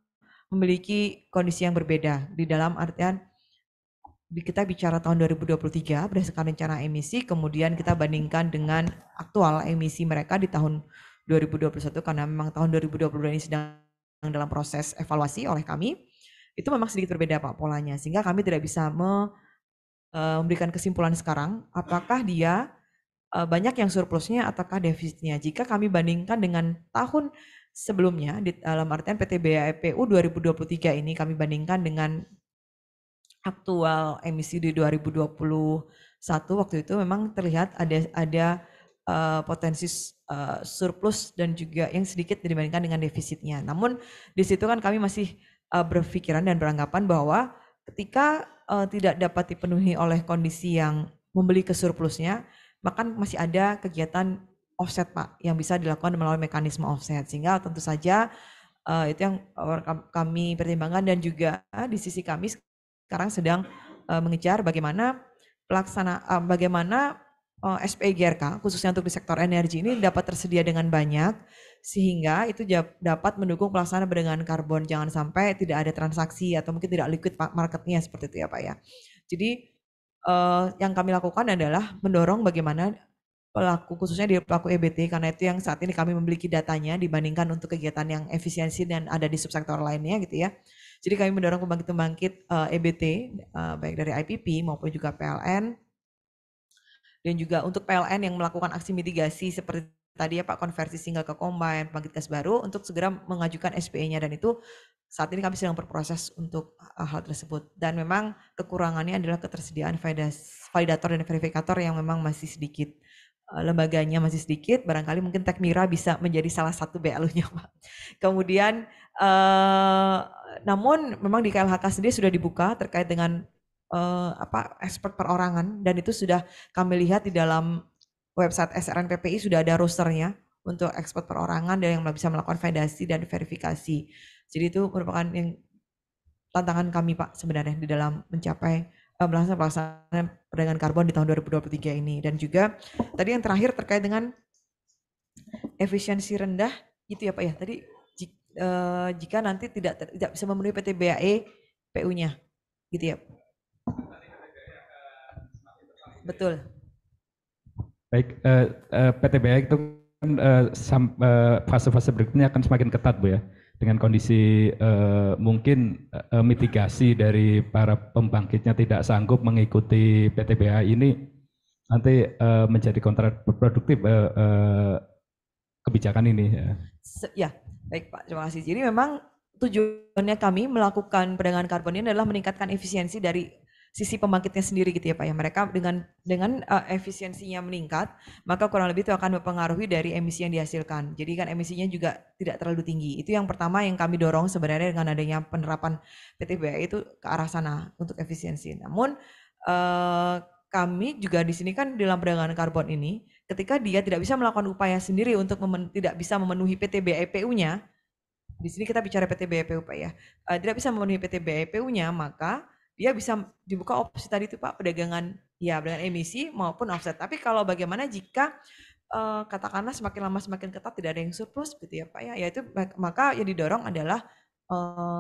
S4: memiliki kondisi yang berbeda di dalam artian kita bicara tahun 2023 berdasarkan rencana emisi, kemudian kita bandingkan dengan aktual emisi mereka di tahun 2021 karena memang tahun 2022 ini sedang dalam proses evaluasi oleh kami, itu memang sedikit berbeda Pak polanya, sehingga kami tidak bisa memberikan kesimpulan sekarang apakah dia banyak yang surplusnya ataukah defisitnya. Jika kami bandingkan dengan tahun sebelumnya, dalam artian PTBAPU 2023 ini kami bandingkan dengan aktual emisi di 2021 waktu itu memang terlihat ada potensi surplus dan juga yang sedikit dibandingkan dengan defisitnya. Namun di situ kan kami masih berpikiran dan beranggapan bahwa ketika tidak dapat dipenuhi oleh kondisi yang membeli ke surplusnya, maka masih ada kegiatan offset Pak yang bisa dilakukan melalui mekanisme offset, sehingga tentu saja itu yang kami pertimbangkan dan juga di sisi kami sekarang sedang mengejar bagaimana bagaimana SPE GRK khususnya untuk di sektor energi ini dapat tersedia dengan banyak sehingga itu dapat mendukung pelaksanaan perdagangan karbon, jangan sampai tidak ada transaksi atau mungkin tidak liquid marketnya seperti itu ya Pak ya. Jadi yang kami lakukan adalah mendorong bagaimana pelaku khususnya di pelaku EBT karena itu yang saat ini kami memiliki datanya dibandingkan untuk kegiatan yang efisiensi dan ada di subsektor lainnya gitu ya. Jadi kami mendorong pembangkit-pembangkit EBT baik dari IPP maupun juga PLN dan juga untuk PLN yang melakukan aksi mitigasi seperti tadi ya Pak, konversi single ke combine, pembangkit gas baru untuk segera mengajukan SPE-nya dan itu saat ini kami sedang berproses untuk hal tersebut dan memang kekurangannya adalah ketersediaan validator dan verifikator yang memang masih sedikit. Lembaganya masih sedikit, barangkali mungkin Tekmira bisa menjadi salah satu BLU-nya Pak. Kemudian namun memang di KLHK sendiri sudah dibuka terkait dengan ekspor perorangan dan itu sudah kami lihat di dalam website SRNPPI sudah ada rosternya untuk ekspor perorangan dan yang bisa melakukan validasi dan verifikasi. Jadi itu merupakan yang tantangan kami Pak sebenarnya di dalam mencapai pelaksanaan perdagangan karbon di tahun 2023 ini. Dan juga tadi yang terakhir terkait dengan efisiensi rendah gitu ya Pak ya. Tadi jika nanti tidak bisa memenuhi PTBAE PU-nya gitu ya. Betul.
S6: Baik, PTBAE itu kan fase-fase berikutnya akan semakin ketat Bu ya. Dengan kondisi mungkin mitigasi dari para pembangkitnya tidak sanggup mengikuti PTBA ini nanti menjadi kontraproduktif kebijakan ini.
S4: Ya, baik Pak, terima kasih. Jadi memang tujuannya kami melakukan perdagangan karbon ini adalah meningkatkan efisiensi dari sisi pembangkitnya sendiri gitu ya Pak ya. Mereka dengan efisiensinya meningkat, maka kurang lebih itu akan mempengaruhi dari emisi yang dihasilkan. Jadi kan emisinya juga tidak terlalu tinggi. Itu yang pertama yang kami dorong sebenarnya dengan adanya penerapan PTBA itu ke arah sana untuk efisiensi. Namun kami juga di sini kan dalam perdagangan karbon ini, ketika dia tidak bisa melakukan upaya sendiri untuk tidak bisa memenuhi PTBAPU-nya, di sini kita bicara PTBAPU Pak ya, tidak bisa memenuhi PTBAPU-nya, maka dia bisa dibuka opsi tadi itu Pak, perdagangan emisi maupun offset. Tapi kalau bagaimana jika katakanlah semakin lama semakin ketat tidak ada yang surplus gitu ya Pak ya, yaitu maka yang didorong adalah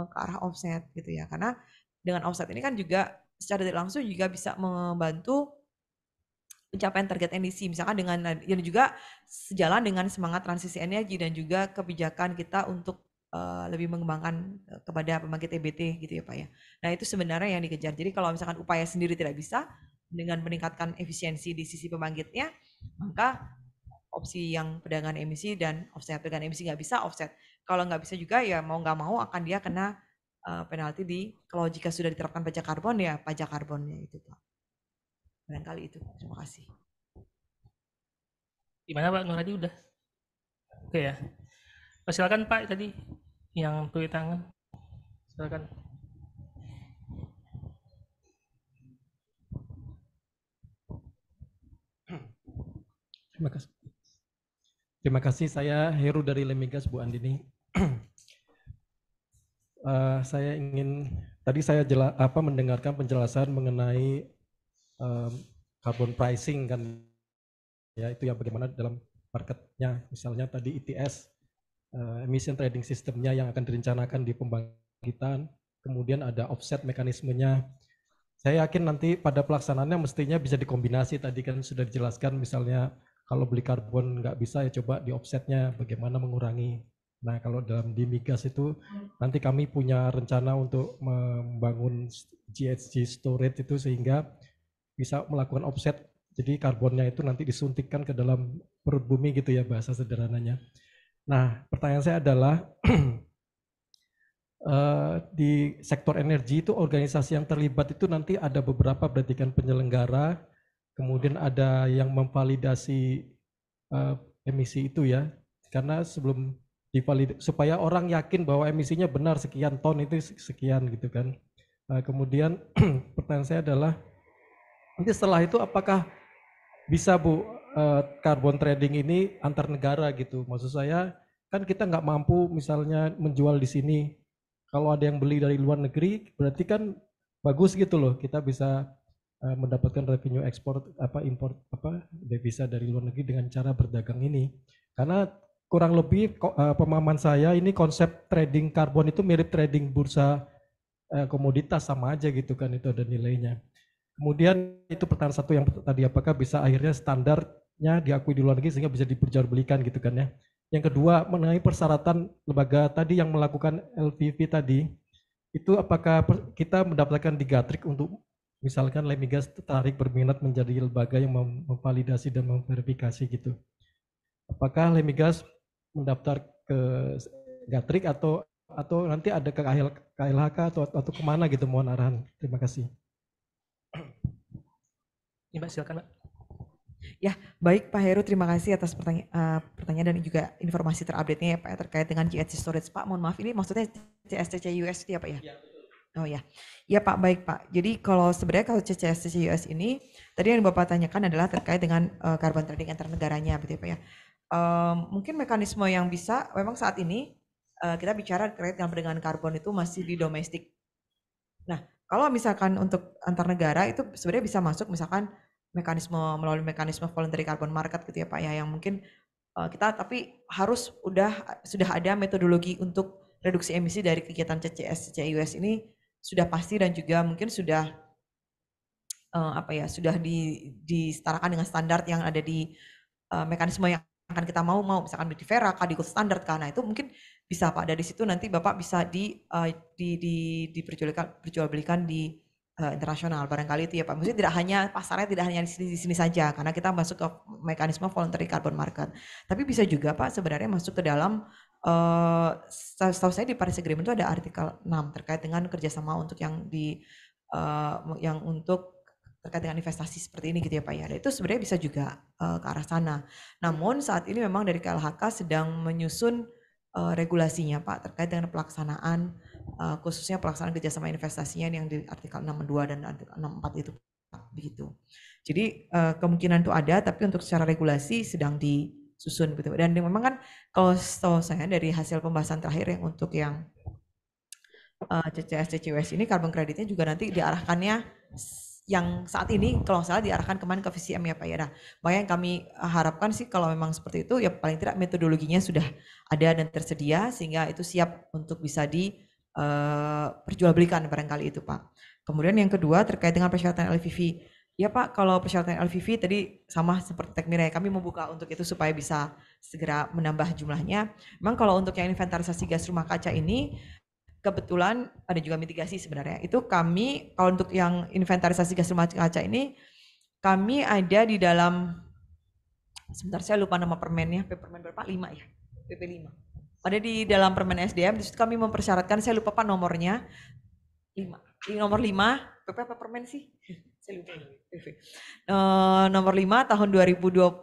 S4: ke arah offset gitu ya. Karena dengan offset ini kan juga secara tidak langsung juga bisa membantu pencapaian target emisi misalkan dengan yang juga sejalan dengan semangat transisi energi dan juga kebijakan kita untuk lebih mengembangkan kepada pembangkit EBT gitu ya Pak ya. Nah itu sebenarnya yang dikejar. Jadi kalau misalkan upaya sendiri tidak bisa dengan meningkatkan efisiensi di sisi pembangkitnya, maka opsi yang perdagangan emisi dan offset, perdagangan emisi nggak bisa offset. Kalau nggak bisa juga ya mau nggak mau akan dia kena penalti kalau jika sudah diterapkan pajak karbon ya pajak karbonnya itu Pak. Barangkali itu. Terima kasih.
S1: Gimana Pak Nur Hadi udah? Oke ya. Silakan Pak tadi yang tulis tangan. Silakan.
S7: Terima kasih. Terima kasih, saya Heru dari Lemigas, Bu Andini. Saya ingin, tadi saya mendengarkan penjelasan mengenai carbon pricing kan, ya itu yang bagaimana dalam marketnya, misalnya tadi ETS, emission trading systemnya yang akan direncanakan di pembangkitan, kemudian ada offset mekanismenya. saya yakin nanti pada pelaksanaannya mestinya bisa dikombinasi, tadi kan sudah dijelaskan, misalnya kalau beli karbon nggak bisa ya coba di offsetnya bagaimana mengurangi. Nah kalau dalam di migas itu nanti kami punya rencana untuk membangun GHG storage itu sehingga bisa melakukan offset, jadi karbonnya itu nanti disuntikkan ke dalam perut bumi gitu ya bahasa sederhananya. Nah pertanyaan saya adalah di sektor energi itu organisasi yang terlibat itu nanti ada beberapa, berarti kan penyelenggara, kemudian ada yang memvalidasi emisi itu ya, karena sebelum divalidasi supaya orang yakin bahwa emisinya benar sekian ton itu sekian gitu kan. Kemudian pertanyaan saya adalah nanti setelah itu apakah bisa Bu carbon trading ini antar negara gitu, maksud saya kan kita nggak mampu misalnya menjual di sini. Kalau ada yang beli dari luar negeri, berarti kan bagus gitu loh. Kita bisa mendapatkan revenue ekspor import devisa dari luar negeri dengan cara berdagang ini. Karena kurang lebih pemahaman saya ini konsep trading karbon itu mirip trading bursa komoditas, sama aja gitu kan, itu ada nilainya. Kemudian itu pertanyaan satu yang tadi, apakah bisa akhirnya standarnya diakui di luar negeri sehingga bisa diperjualbelikan gitu kan ya. Yang kedua, mengenai persyaratan lembaga tadi yang melakukan LVV tadi, itu apakah kita mendapatkan di Gatrik untuk misalkan Lemigas tertarik berminat menjadi lembaga yang memvalidasi dan memverifikasi gitu. Apakah Lemigas mendaftar ke Gatrik atau nanti ada ke KLHK atau kemana gitu, mohon arahan. Terima kasih.
S1: Ya, Mbak, silakan, Mbak.
S4: Ya, baik Pak Heru, terima kasih atas pertanyaan dan juga informasi terupdate-nya ya Pak terkait dengan GHG storage. Pak, mohon maaf, ini maksudnya CCS ya Pak ya? Oh ya, ya Pak, baik Pak. Jadi sebenarnya kalau CCS ini, tadi yang Bapak tanyakan adalah terkait dengan carbon trading antar negaranya, betul ya Pak ya? Mungkin mekanisme yang bisa, memang saat ini kita bicara terkait dengan perdagangan karbon itu masih di domestik. Nah, kalau misalkan untuk antar negara itu sebenarnya bisa masuk misalkan melalui mekanisme voluntary carbon market gitu ya Pak ya, yang mungkin kita tapi sudah ada metodologi untuk reduksi emisi dari kegiatan CCS CCUS ini sudah pasti, dan juga mungkin sudah sudah disetarakan dengan standar yang ada di mekanisme yang akan kita mau misalkan di Verra, Gold Standard, karena itu mungkin bisa Pak, dari situ nanti Bapak bisa diperjualbelikan di internasional barangkali itu ya Pak. Maksudnya pasarnya tidak hanya di sini saja, karena kita masuk ke mekanisme voluntary carbon market. Tapi bisa juga Pak sebenarnya masuk ke dalam setahu saya di Paris Agreement itu ada artikel 6 terkait dengan kerjasama untuk terkait dengan investasi seperti ini gitu ya Pak ya. Dan itu sebenarnya bisa juga ke arah sana. Namun saat ini memang dari KLHK sedang menyusun regulasinya Pak terkait dengan pelaksanaan khususnya pelaksanaan kerjasama investasinya yang di artikel 62 dan artikel 64 itu Pak, begitu. Jadi kemungkinan itu ada, tapi untuk secara regulasi sedang disusun gitu. Dan memang kan kalau setahu saya dari hasil pembahasan terakhir yang untuk yang CCS CCUS ini carbon kreditnya juga nanti diarahkannya yang saat ini kalau nggak salah diarahkan kemarin ke VCM ya Pak ya. Nah, makanya yang kami harapkan sih kalau memang seperti itu ya paling tidak metodologinya sudah ada dan tersedia sehingga itu siap untuk bisa diperjualbelikan barangkali itu Pak. Kemudian yang kedua terkait dengan persyaratan LVV. Ya Pak, kalau persyaratan LVV tadi sama seperti Tekmira, kami membuka untuk itu supaya bisa segera menambah jumlahnya. Memang kalau untuk yang inventarisasi gas rumah kaca ini kebetulan ada juga mitigasi sebenarnya. Itu kami kalau untuk yang inventarisasi gas rumah kaca ini kami ada di dalam, sebentar saya lupa nama permennya, permen berapa? 5 ya? PP 5. Ada di dalam permen SDM, di situ kami mempersyaratkan, saya lupa Pak nomornya, 5. Nomor 5, PP apa permen sih? Saya lupa. Nomor 5 tahun 2021.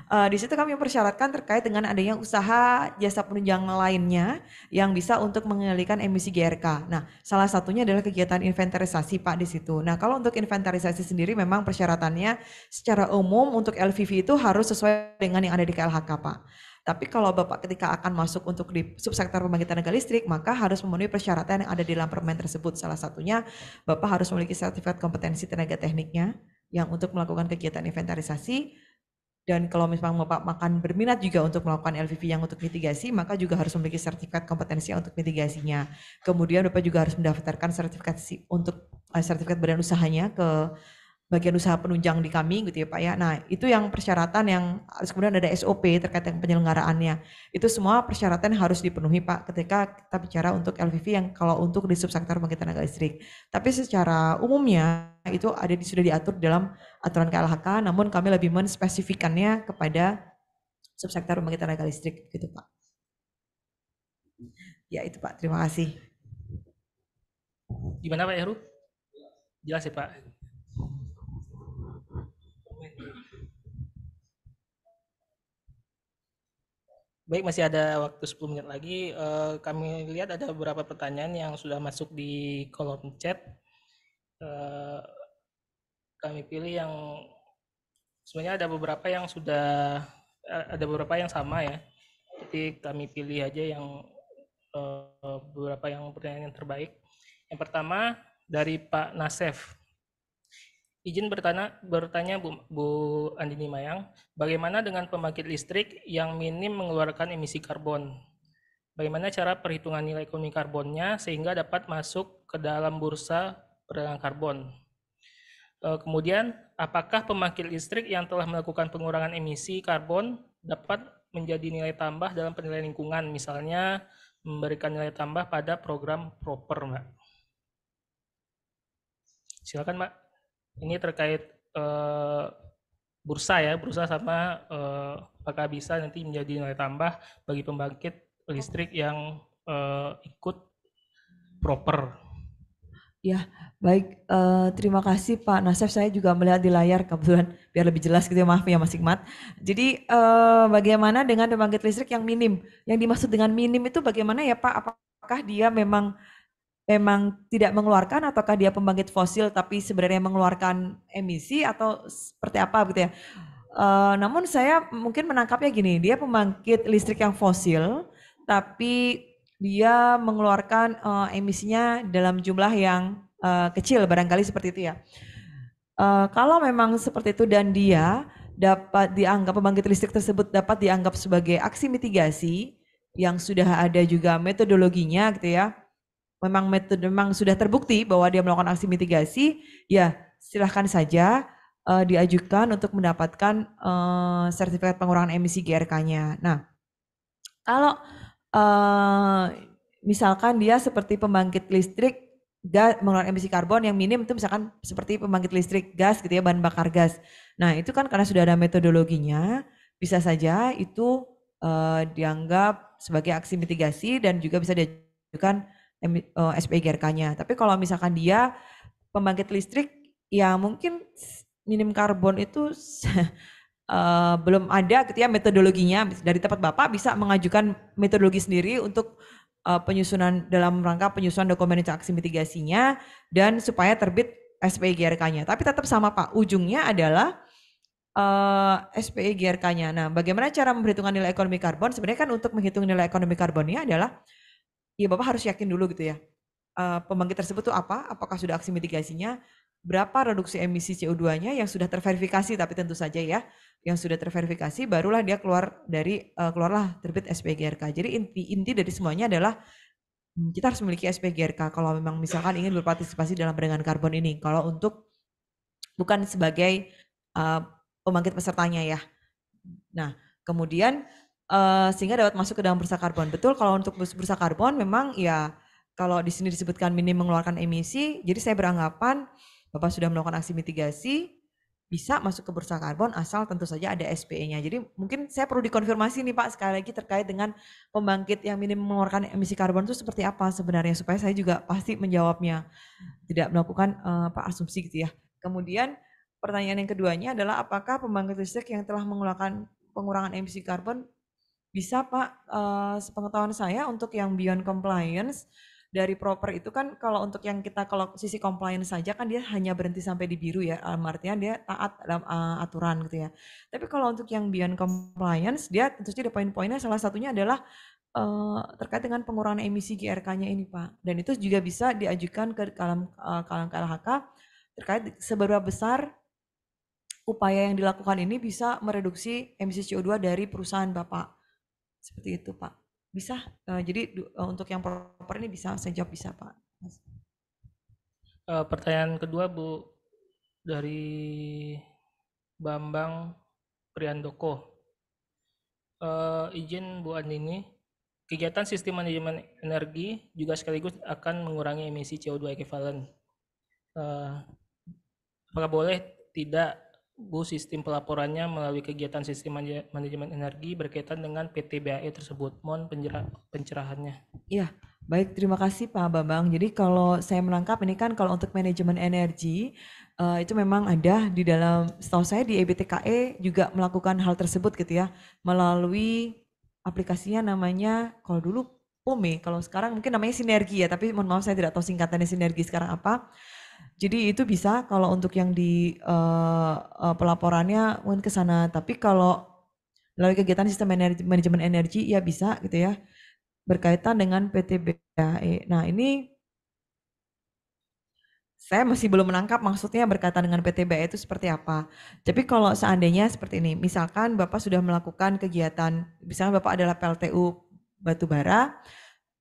S4: Di situ kami mempersyaratkan terkait dengan adanya usaha jasa penunjang lainnya yang bisa untuk mengendalikan emisi GRK. Nah, salah satunya adalah kegiatan inventarisasi Pak di situ. Nah, kalau untuk inventarisasi sendiri memang persyaratannya secara umum untuk LVV itu harus sesuai dengan yang ada di KLHK Pak. Tapi kalau Bapak ketika akan masuk untuk di subsektor pembangkit tenaga listrik, maka harus memenuhi persyaratan yang ada di dalam permen tersebut. Salah satunya Bapak harus memiliki sertifikat kompetensi tenaga tekniknya yang untuk melakukan kegiatan inventarisasi. Dan kalau misalnya Bapak makan berminat juga untuk melakukan LVV yang untuk mitigasi, maka juga harus memiliki sertifikat kompetensi untuk mitigasinya. Kemudian Bapak juga harus mendaftarkan sertifikasi untuk sertifikat badan usahanya ke bagian usaha penunjang di kami gitu ya Pak ya. Nah itu yang persyaratan yang harus, kemudian ada SOP terkait dengan penyelenggaraannya. Itu semua persyaratan harus dipenuhi Pak ketika kita bicara untuk LVV yang kalau untuk di subsektor pembangkit tenaga listrik. Tapi secara umumnya itu sudah diatur dalam aturan KLHK, namun kami lebih menspesifikannya kepada subsektor pembangkit tenaga listrik gitu Pak. Ya itu Pak, terima kasih.
S1: Gimana Pak Heru? Jelas ya Pak? Baik, masih ada waktu 10 menit lagi. Kami lihat ada beberapa pertanyaan yang sudah masuk di kolom chat. Kami pilih yang sebenarnya ada beberapa yang sudah ada beberapa yang sama ya. Jadi kami pilih aja yang beberapa yang pertanyaan yang terbaik. Yang pertama dari Pak Nasef. Izin bertanya Bu Andini Mayang, bagaimana dengan pembangkit listrik yang minim mengeluarkan emisi karbon? Bagaimana cara perhitungan nilai ekonomi karbonnya sehingga dapat masuk ke dalam bursa perdagangan karbon? Kemudian, apakah pembangkit listrik yang telah melakukan pengurangan emisi karbon dapat menjadi nilai tambah dalam penilaian lingkungan, misalnya memberikan nilai tambah pada program proper, Mbak? Silakan, Mbak. Ini terkait bursa ya, bursa sama apakah bisa nanti menjadi nilai tambah bagi pembangkit listrik yang ikut proper.
S4: Ya, baik. Terima kasih Pak Nasef. Saya juga melihat di layar kebetulan biar lebih jelas gitu ya, maaf ya Mas Hikmat. Jadi bagaimana dengan pembangkit listrik yang minim? Yang dimaksud dengan minim itu bagaimana ya Pak? Apakah dia memang tidak mengeluarkan, ataukah dia pembangkit fosil tapi sebenarnya mengeluarkan emisi, atau seperti apa gitu ya? Namun saya mungkin menangkapnya gini, dia pembangkit listrik yang fosil tapi dia mengeluarkan emisinya dalam jumlah yang kecil, barangkali seperti itu ya. Kalau memang seperti itu dan dia dapat dianggap, pembangkit listrik tersebut dapat dianggap sebagai aksi mitigasi yang sudah ada juga metodologinya gitu ya, memang sudah terbukti bahwa dia melakukan aksi mitigasi, ya silahkan saja diajukan untuk mendapatkan sertifikat pengurangan emisi GRK-nya. Nah, kalau misalkan dia seperti pembangkit listrik gas mengeluarkan emisi karbon yang minim, itu misalkan seperti pembangkit listrik gas gitu ya, bahan bakar gas. Nah itu kan karena sudah ada metodologinya, bisa saja itu dianggap sebagai aksi mitigasi dan juga bisa diajukan SPI GRK-nya. Tapi kalau misalkan dia pembangkit listrik ya mungkin minim karbon itu belum ada gitu ya metodologinya, dari tempat Bapak bisa mengajukan metodologi sendiri untuk penyusunan dalam rangka penyusunan dokumen aksi mitigasinya dan supaya terbit SPI GRK-nya. Tapi tetap sama Pak, ujungnya adalah SPI GRK-nya. Nah, bagaimana cara memperhitungkan nilai ekonomi karbon? Sebenarnya kan untuk menghitung nilai ekonomi karbonnya adalah ya Bapak harus yakin dulu gitu ya. Pembangkit tersebut tuh apa? Apakah sudah aksi mitigasinya? Berapa reduksi emisi CO2-nya yang sudah terverifikasi, tapi tentu saja ya, yang sudah terverifikasi barulah dia keluarlah terbit SPI GRK. Jadi inti dari semuanya adalah kita harus memiliki SPI GRK kalau memang misalkan ingin berpartisipasi dalam perdagangan karbon ini. Kalau untuk bukan sebagai pembangkit pesertanya ya. Nah, kemudian sehingga dapat masuk ke dalam bursa karbon. Betul, kalau untuk bursa karbon memang ya kalau di sini disebutkan minim mengeluarkan emisi, jadi saya beranggapan Bapak sudah melakukan aksi mitigasi, bisa masuk ke bursa karbon asal tentu saja ada SPE-nya. Jadi mungkin saya perlu dikonfirmasi nih Pak sekali lagi terkait dengan pembangkit yang minim mengeluarkan emisi karbon itu seperti apa sebenarnya, supaya saya juga pasti menjawabnya, tidak melakukan asumsi gitu ya. Kemudian pertanyaan yang keduanya adalah apakah pembangkit listrik yang telah mengeluarkan pengurangan emisi karbon bisa Pak, sepengetahuan saya untuk yang beyond compliance dari proper itu kan kalau untuk yang kita kalau sisi compliance saja kan dia hanya berhenti sampai di biru ya, artinya dia taat dalam aturan gitu ya. Tapi kalau untuk yang beyond compliance dia tentu saja ada poin-poinnya, salah satunya adalah terkait dengan pengurangan emisi GRK-nya ini Pak. Dan itu juga bisa diajukan ke dalam KLHK terkait seberapa besar upaya yang dilakukan ini bisa mereduksi emisi CO2 dari perusahaan Bapak. Seperti itu Pak. Bisa, jadi untuk yang proper ini bisa saya jawab bisa Pak.
S1: Pertanyaan kedua Bu dari Bambang Priandoko. Izin Bu Andini, kegiatan sistem manajemen energi juga sekaligus akan mengurangi emisi CO2 ekuivalen. Apakah boleh tidak Bu sistem pelaporannya melalui kegiatan sistem manajemen energi berkaitan dengan PT BAE tersebut? Mohon pencerahannya.
S4: Iya, baik, terima kasih Pak Bambang. Jadi kalau saya menangkap ini kan kalau untuk manajemen energi itu memang ada di dalam, setahu saya di EBTKE juga melakukan hal tersebut gitu ya, melalui aplikasinya namanya kalau dulu POME, kalau sekarang mungkin namanya Sinergi ya, tapi mohon maaf saya tidak tahu singkatannya Sinergi sekarang apa. Jadi itu bisa kalau untuk yang di pelaporannya mungkin ke sana, tapi kalau melalui kegiatan sistem manajemen energi ya bisa gitu ya, berkaitan dengan PT BAE. Nah ini saya masih belum menangkap maksudnya berkaitan dengan PT BAE itu seperti apa. Tapi kalau seandainya seperti ini, misalkan Bapak sudah melakukan kegiatan, misalnya Bapak adalah PLTU batubara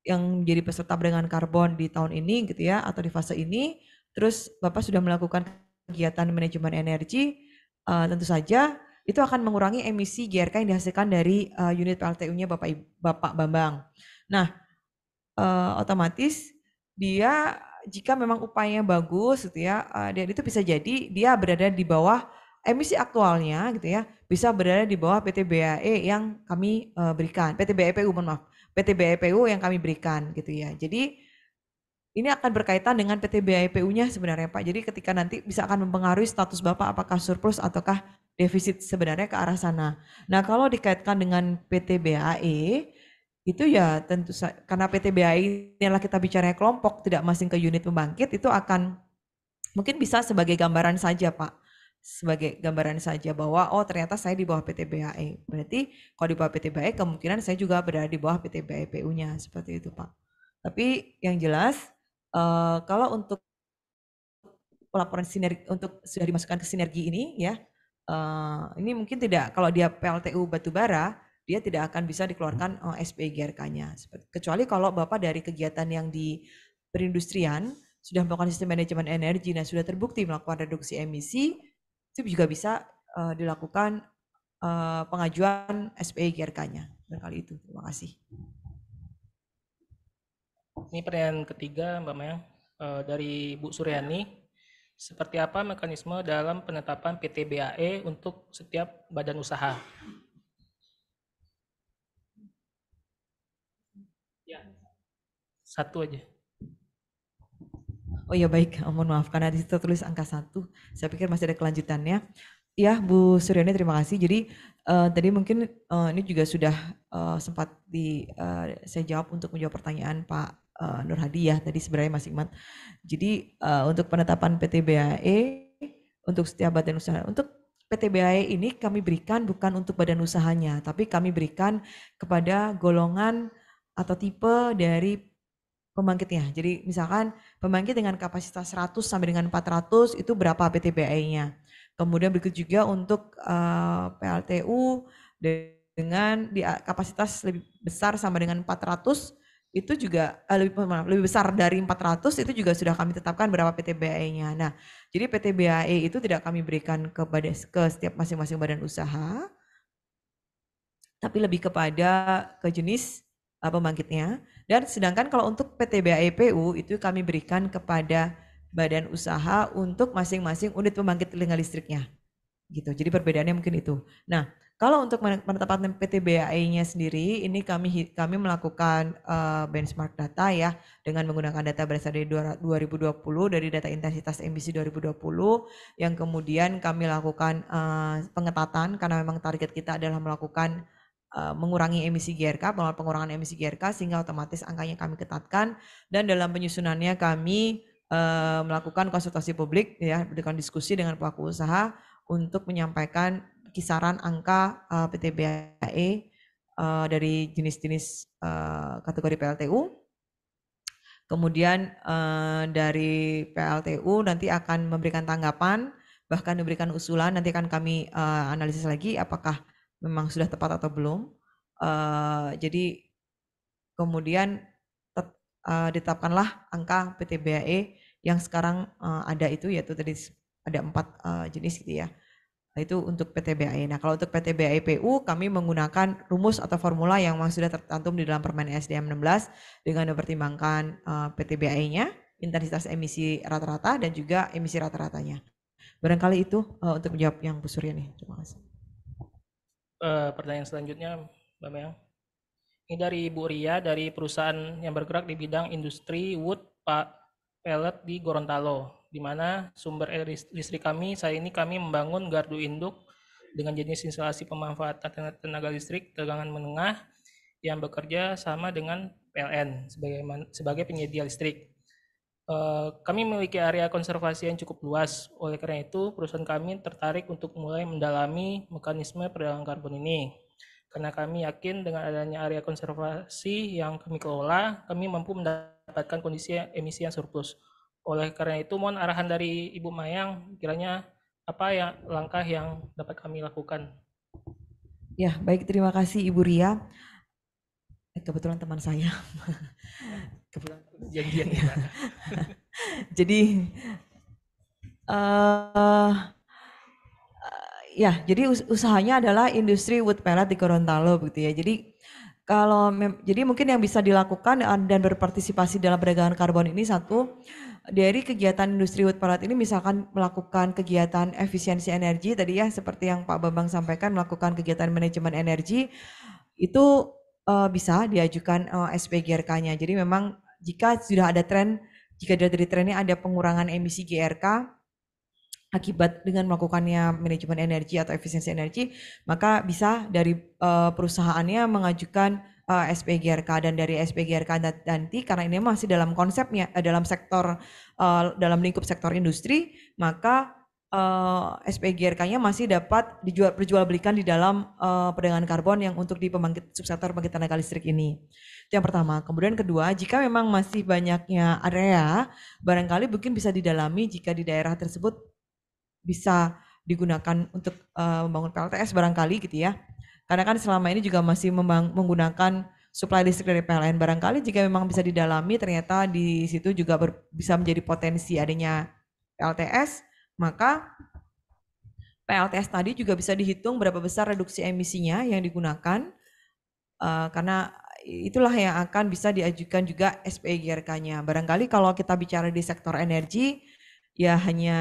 S4: yang jadi peserta perdagangan karbon di tahun ini gitu ya, atau di fase ini, terus Bapak sudah melakukan kegiatan manajemen energi, tentu saja itu akan mengurangi emisi GRK yang dihasilkan dari unit PLTU-nya Bapak Bambang. Nah, otomatis dia jika memang upayanya bagus gitu ya, dan itu bisa jadi dia berada di bawah emisi aktualnya gitu ya, bisa berada di bawah PT BAE yang kami berikan, PT BAEPU mohon maaf, PT BAEPU yang kami berikan gitu ya. Jadi ini akan berkaitan dengan PT BAEPU-nya sebenarnya Pak. Jadi ketika nanti bisa akan mempengaruhi status Bapak apakah surplus ataukah defisit sebenarnya ke arah sana. Nah kalau dikaitkan dengan PT BAE, itu ya tentu karena PT BAE ini adalah kita bicara kelompok tidak masing ke unit pembangkit, itu akan mungkin bisa sebagai gambaran saja Pak, sebagai gambaran saja bahwa oh ternyata saya di bawah PT BAE, berarti kalau di bawah PT BAE kemungkinan saya juga berada di bawah PT BAEPU-nya seperti itu Pak. Tapi yang jelas kalau untuk pelaporan sinergi untuk sudah dimasukkan ke sinergi ini ya, ini mungkin tidak, kalau dia PLTU batubara dia tidak akan bisa dikeluarkan SPI GRK-nya. Kecuali kalau Bapak dari kegiatan yang di perindustrian sudah melakukan sistem manajemen energi dan sudah terbukti melakukan reduksi emisi, itu juga bisa dilakukan pengajuan SPI GRK-nya. Barangkali itu. Terima kasih.
S1: Ini pertanyaan ketiga Mbak Mayang dari Bu Suryani. Seperti apa mekanisme dalam penetapan PT BAE untuk setiap badan usaha? Ya, satu aja.
S4: Oh iya baik, mohon maaf karena di situ tulis angka 1. Saya pikir masih ada kelanjutannya. Ya Bu Suryani terima kasih. Jadi tadi mungkin ini juga sudah sempat saya jawab untuk menjawab pertanyaan Pak Nur Hadi ya tadi sebenarnya Mas Iman. Jadi untuk penetapan PT BAE untuk setiap badan usaha, untuk PT BAE ini kami berikan bukan untuk badan usahanya, tapi kami berikan kepada golongan atau tipe dari pembangkitnya. Jadi misalkan pembangkit dengan kapasitas 100 sampai dengan 400 itu berapa PT BAE-nya. Kemudian berikut juga untuk PLTU dengan di kapasitas lebih besar sama dengan 400 itu juga lebih besar dari 400 itu juga sudah kami tetapkan berapa PT BAE-nya. Nah, jadi PT BAE itu tidak kami berikan ke setiap masing-masing badan usaha, tapi lebih kepada ke jenis pembangkitnya. Dan sedangkan kalau untuk PT BAEPU itu kami berikan kepada badan usaha untuk masing-masing unit pembangkit tenaga listriknya. Gitu. Jadi perbedaannya mungkin itu. Nah, kalau untuk penetapan PT BAE-nya sendiri ini kami melakukan benchmark data ya dengan menggunakan data berasal dari 2020 dari data intensitas emisi 2020 yang kemudian kami lakukan pengetatan karena memang target kita adalah melakukan mengurangi emisi GRK, pengurangan emisi GRK sehingga otomatis angkanya kami ketatkan dan dalam penyusunannya kami melakukan konsultasi publik ya, berikan diskusi dengan pelaku usaha untuk menyampaikan kisaran angka PT BAE dari jenis-jenis kategori PLTU. Kemudian dari PLTU nanti akan memberikan tanggapan bahkan diberikan usulan, nanti akan kami analisis lagi apakah memang sudah tepat atau belum. Jadi kemudian ditetapkanlah angka PTBAE yang sekarang ada itu, yaitu tadi ada 4 jenis gitu ya. Itu untuk PTBAE. Nah, kalau untuk PTBAE PU kami menggunakan rumus atau formula yang memang sudah tercantum di dalam Permen SDM 16 dengan mempertimbangkan PTBAE-nya, intensitas emisi rata-rata dan juga emisi rata-ratanya. Barangkali itu untuk menjawab yang Bu Suryani. Terima kasih.
S1: Pertanyaan selanjutnya, Mbak Mayang. Ini dari Bu Ria, dari perusahaan yang bergerak di bidang industri wood pellet di Gorontalo, di mana sumber listrik kami saat ini kami membangun gardu induk dengan jenis instalasi pemanfaatan tenaga listrik tegangan menengah yang bekerja sama dengan PLN sebagai penyedia listrik. Kami memiliki area konservasi yang cukup luas, oleh karena itu perusahaan kami tertarik untuk mulai mendalami mekanisme perdagangan karbon ini. Karena kami yakin dengan adanya area konservasi yang kami kelola, kami mampu mendapatkan kondisi emisi yang surplus. Oleh karena itu, mohon arahan dari Ibu Mayang, kiranya apa ya langkah yang dapat kami lakukan?
S4: Ya, baik, terima kasih Ibu Ria. Kebetulan teman saya. Kebetulan
S1: janjian.
S4: Jadi ya, jadi usahanya adalah industri wood pellet di Gorontalo begitu ya. Jadi mungkin yang bisa dilakukan dan berpartisipasi dalam perdagangan karbon ini, satu, dari kegiatan industri wood pellet ini misalkan melakukan kegiatan efisiensi energi tadi ya, seperti yang Pak Bambang sampaikan, melakukan kegiatan manajemen energi itu bisa diajukan SPGRK-nya. Jadi memang jika sudah ada tren, jika dari trennya ada pengurangan emisi GRK akibat dengan melakukannya manajemen energi atau efisiensi energi, maka bisa dari perusahaannya mengajukan SPGRK, dan dari SPGRK nanti karena ini masih dalam konsepnya dalam sektor dalam lingkup sektor industri, maka SPGRK-nya masih dapat diperjualbelikan di dalam perdagangan karbon yang untuk di subsektor pembangkit tenaga listrik ini. Itu yang pertama. Kemudian kedua, jika memang masih banyaknya area, barangkali mungkin bisa didalami jika di daerah tersebut bisa digunakan untuk membangun PLTS barangkali gitu ya. Karena kan selama ini juga masih menggunakan supply listrik dari PLN. Barangkali jika memang bisa didalami ternyata di situ juga bisa menjadi potensi adanya PLTS, maka PLTS tadi juga bisa dihitung berapa besar reduksi emisinya yang digunakan, karena itulah yang akan bisa diajukan juga SPGRK-nya. Barangkali kalau kita bicara di sektor energi, ya hanya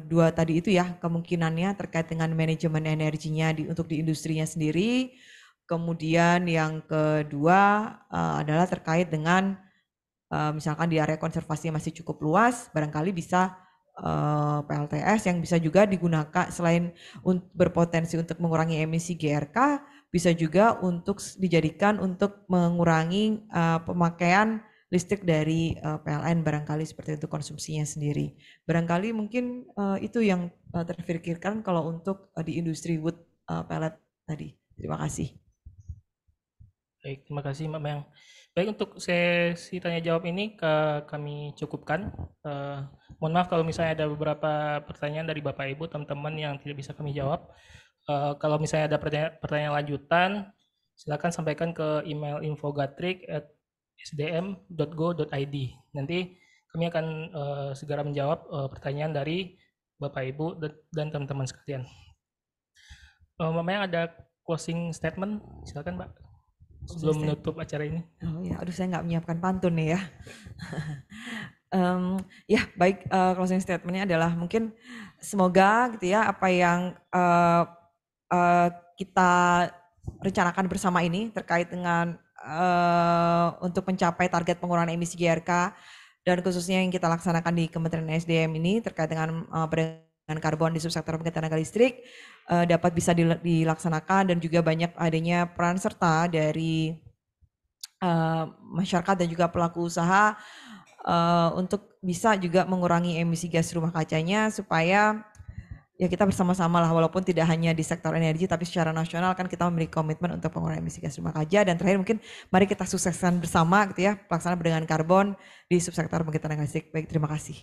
S4: 2 tadi itu ya kemungkinannya terkait dengan manajemen energinya untuk di industrinya sendiri. Kemudian yang kedua adalah terkait dengan misalkan di area konservasi masih cukup luas, barangkali bisa PLTS yang bisa juga digunakan selain berpotensi untuk mengurangi emisi GRK, bisa juga untuk dijadikan untuk mengurangi pemakaian listrik dari PLN barangkali seperti itu konsumsinya sendiri. Barangkali mungkin itu yang terpikirkan kalau untuk di industri wood pellet tadi. Terima kasih.
S1: Baik, terima kasih Mbak Mayang. Baik, untuk sesi tanya jawab ini kami cukupkan. Mohon maaf kalau misalnya ada beberapa pertanyaan dari Bapak Ibu, teman-teman yang tidak bisa kami jawab. Kalau misalnya ada pertanyaan lanjutan, silakan sampaikan ke email infogatrik@sdm.go.id. Nanti kami akan segera menjawab pertanyaan dari Bapak Ibu dan teman-teman sekalian. Mbak Mayang ada closing statement, silakan Mbak, sebelum menutup acara ini.
S4: Oh ya, aduh saya nggak menyiapkan pantun nih ya. Ya baik, closing statementnya adalah mungkin semoga gitu ya apa yang kita rencanakan bersama ini terkait dengan untuk mencapai target pengurangan emisi GRK dan khususnya yang kita laksanakan di Kementerian SDM ini terkait dengan perdagangan karbon di subsektor pembangkit tenaga listrik dapat bisa dilaksanakan, dan juga banyak adanya peran serta dari masyarakat dan juga pelaku usaha untuk bisa juga mengurangi emisi gas rumah kacanya, supaya ya kita bersama-sama lah, walaupun tidak hanya di sektor energi tapi secara nasional kan kita memiliki komitmen untuk pengurangan emisi gas rumah kaca. Dan terakhir mungkin mari kita sukseskan bersama gitu ya pelaksanaan perdagangan karbon di subsektor pembangkit tenaga listrik. Baik, terima kasih.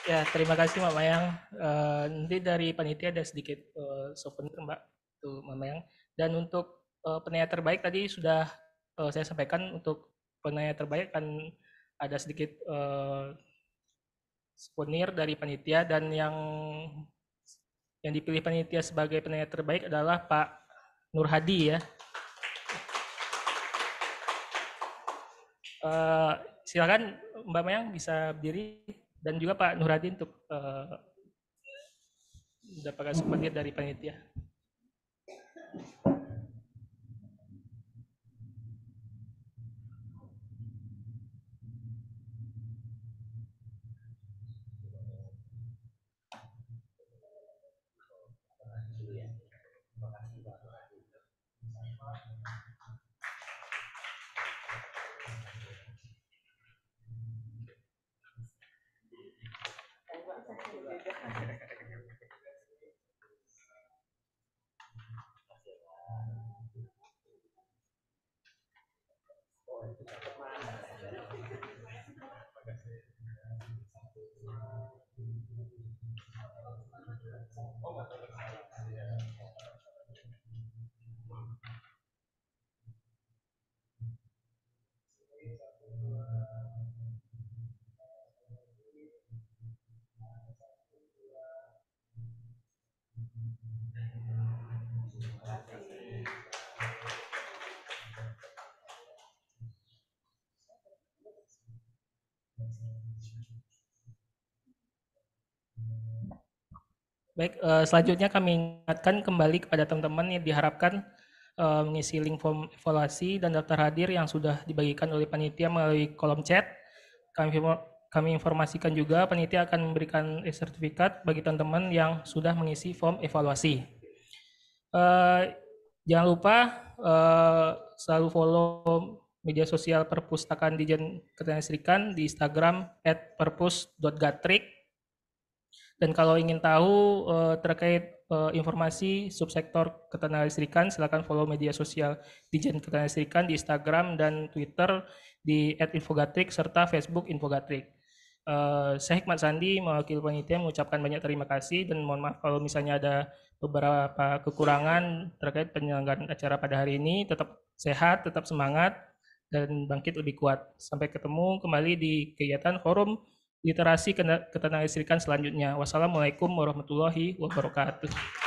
S1: Ya, terima kasih Mbak Mayang. Nanti dari panitia ada sedikit souvenir Mbak, tuh Mbak Mayang. Dan untuk penanya terbaik tadi sudah saya sampaikan, untuk penanya terbaik kan ada sedikit souvenir dari panitia, dan yang dipilih panitia sebagai penanya terbaik adalah Pak Nur Hadi ya. Silakan Mbak Mayang bisa berdiri, dan juga Pak Nur Hadi untuk mendapatkan souvenir dari panitia. Baik, selanjutnya kami ingatkan kembali kepada teman-teman yang diharapkan mengisi link form evaluasi dan daftar hadir yang sudah dibagikan oleh panitia melalui kolom chat. Kami informasikan juga panitia akan memberikan sertifikat bagi teman-teman yang sudah mengisi form evaluasi. Jangan lupa selalu follow media sosial Perpustakaan Ditjen Ketenagakerjaan di Instagram @perpus.gatrik. Dan kalau ingin tahu terkait informasi subsektor ketenagalistrikan, silakan follow media sosial Ditjen Ketenagakerjaan di Instagram dan Twitter di @infogatrik serta Facebook Infogatrik. Saya Hikmat Sandi, mewakili panitia, mengucapkan banyak terima kasih dan mohon maaf kalau misalnya ada beberapa kekurangan terkait penyelenggaraan acara pada hari ini. Tetap sehat, tetap semangat, dan bangkit lebih kuat. Sampai ketemu kembali di kegiatan Forum Literasi Ketenagakerjaan selanjutnya. Wassalamualaikum warahmatullahi wabarakatuh.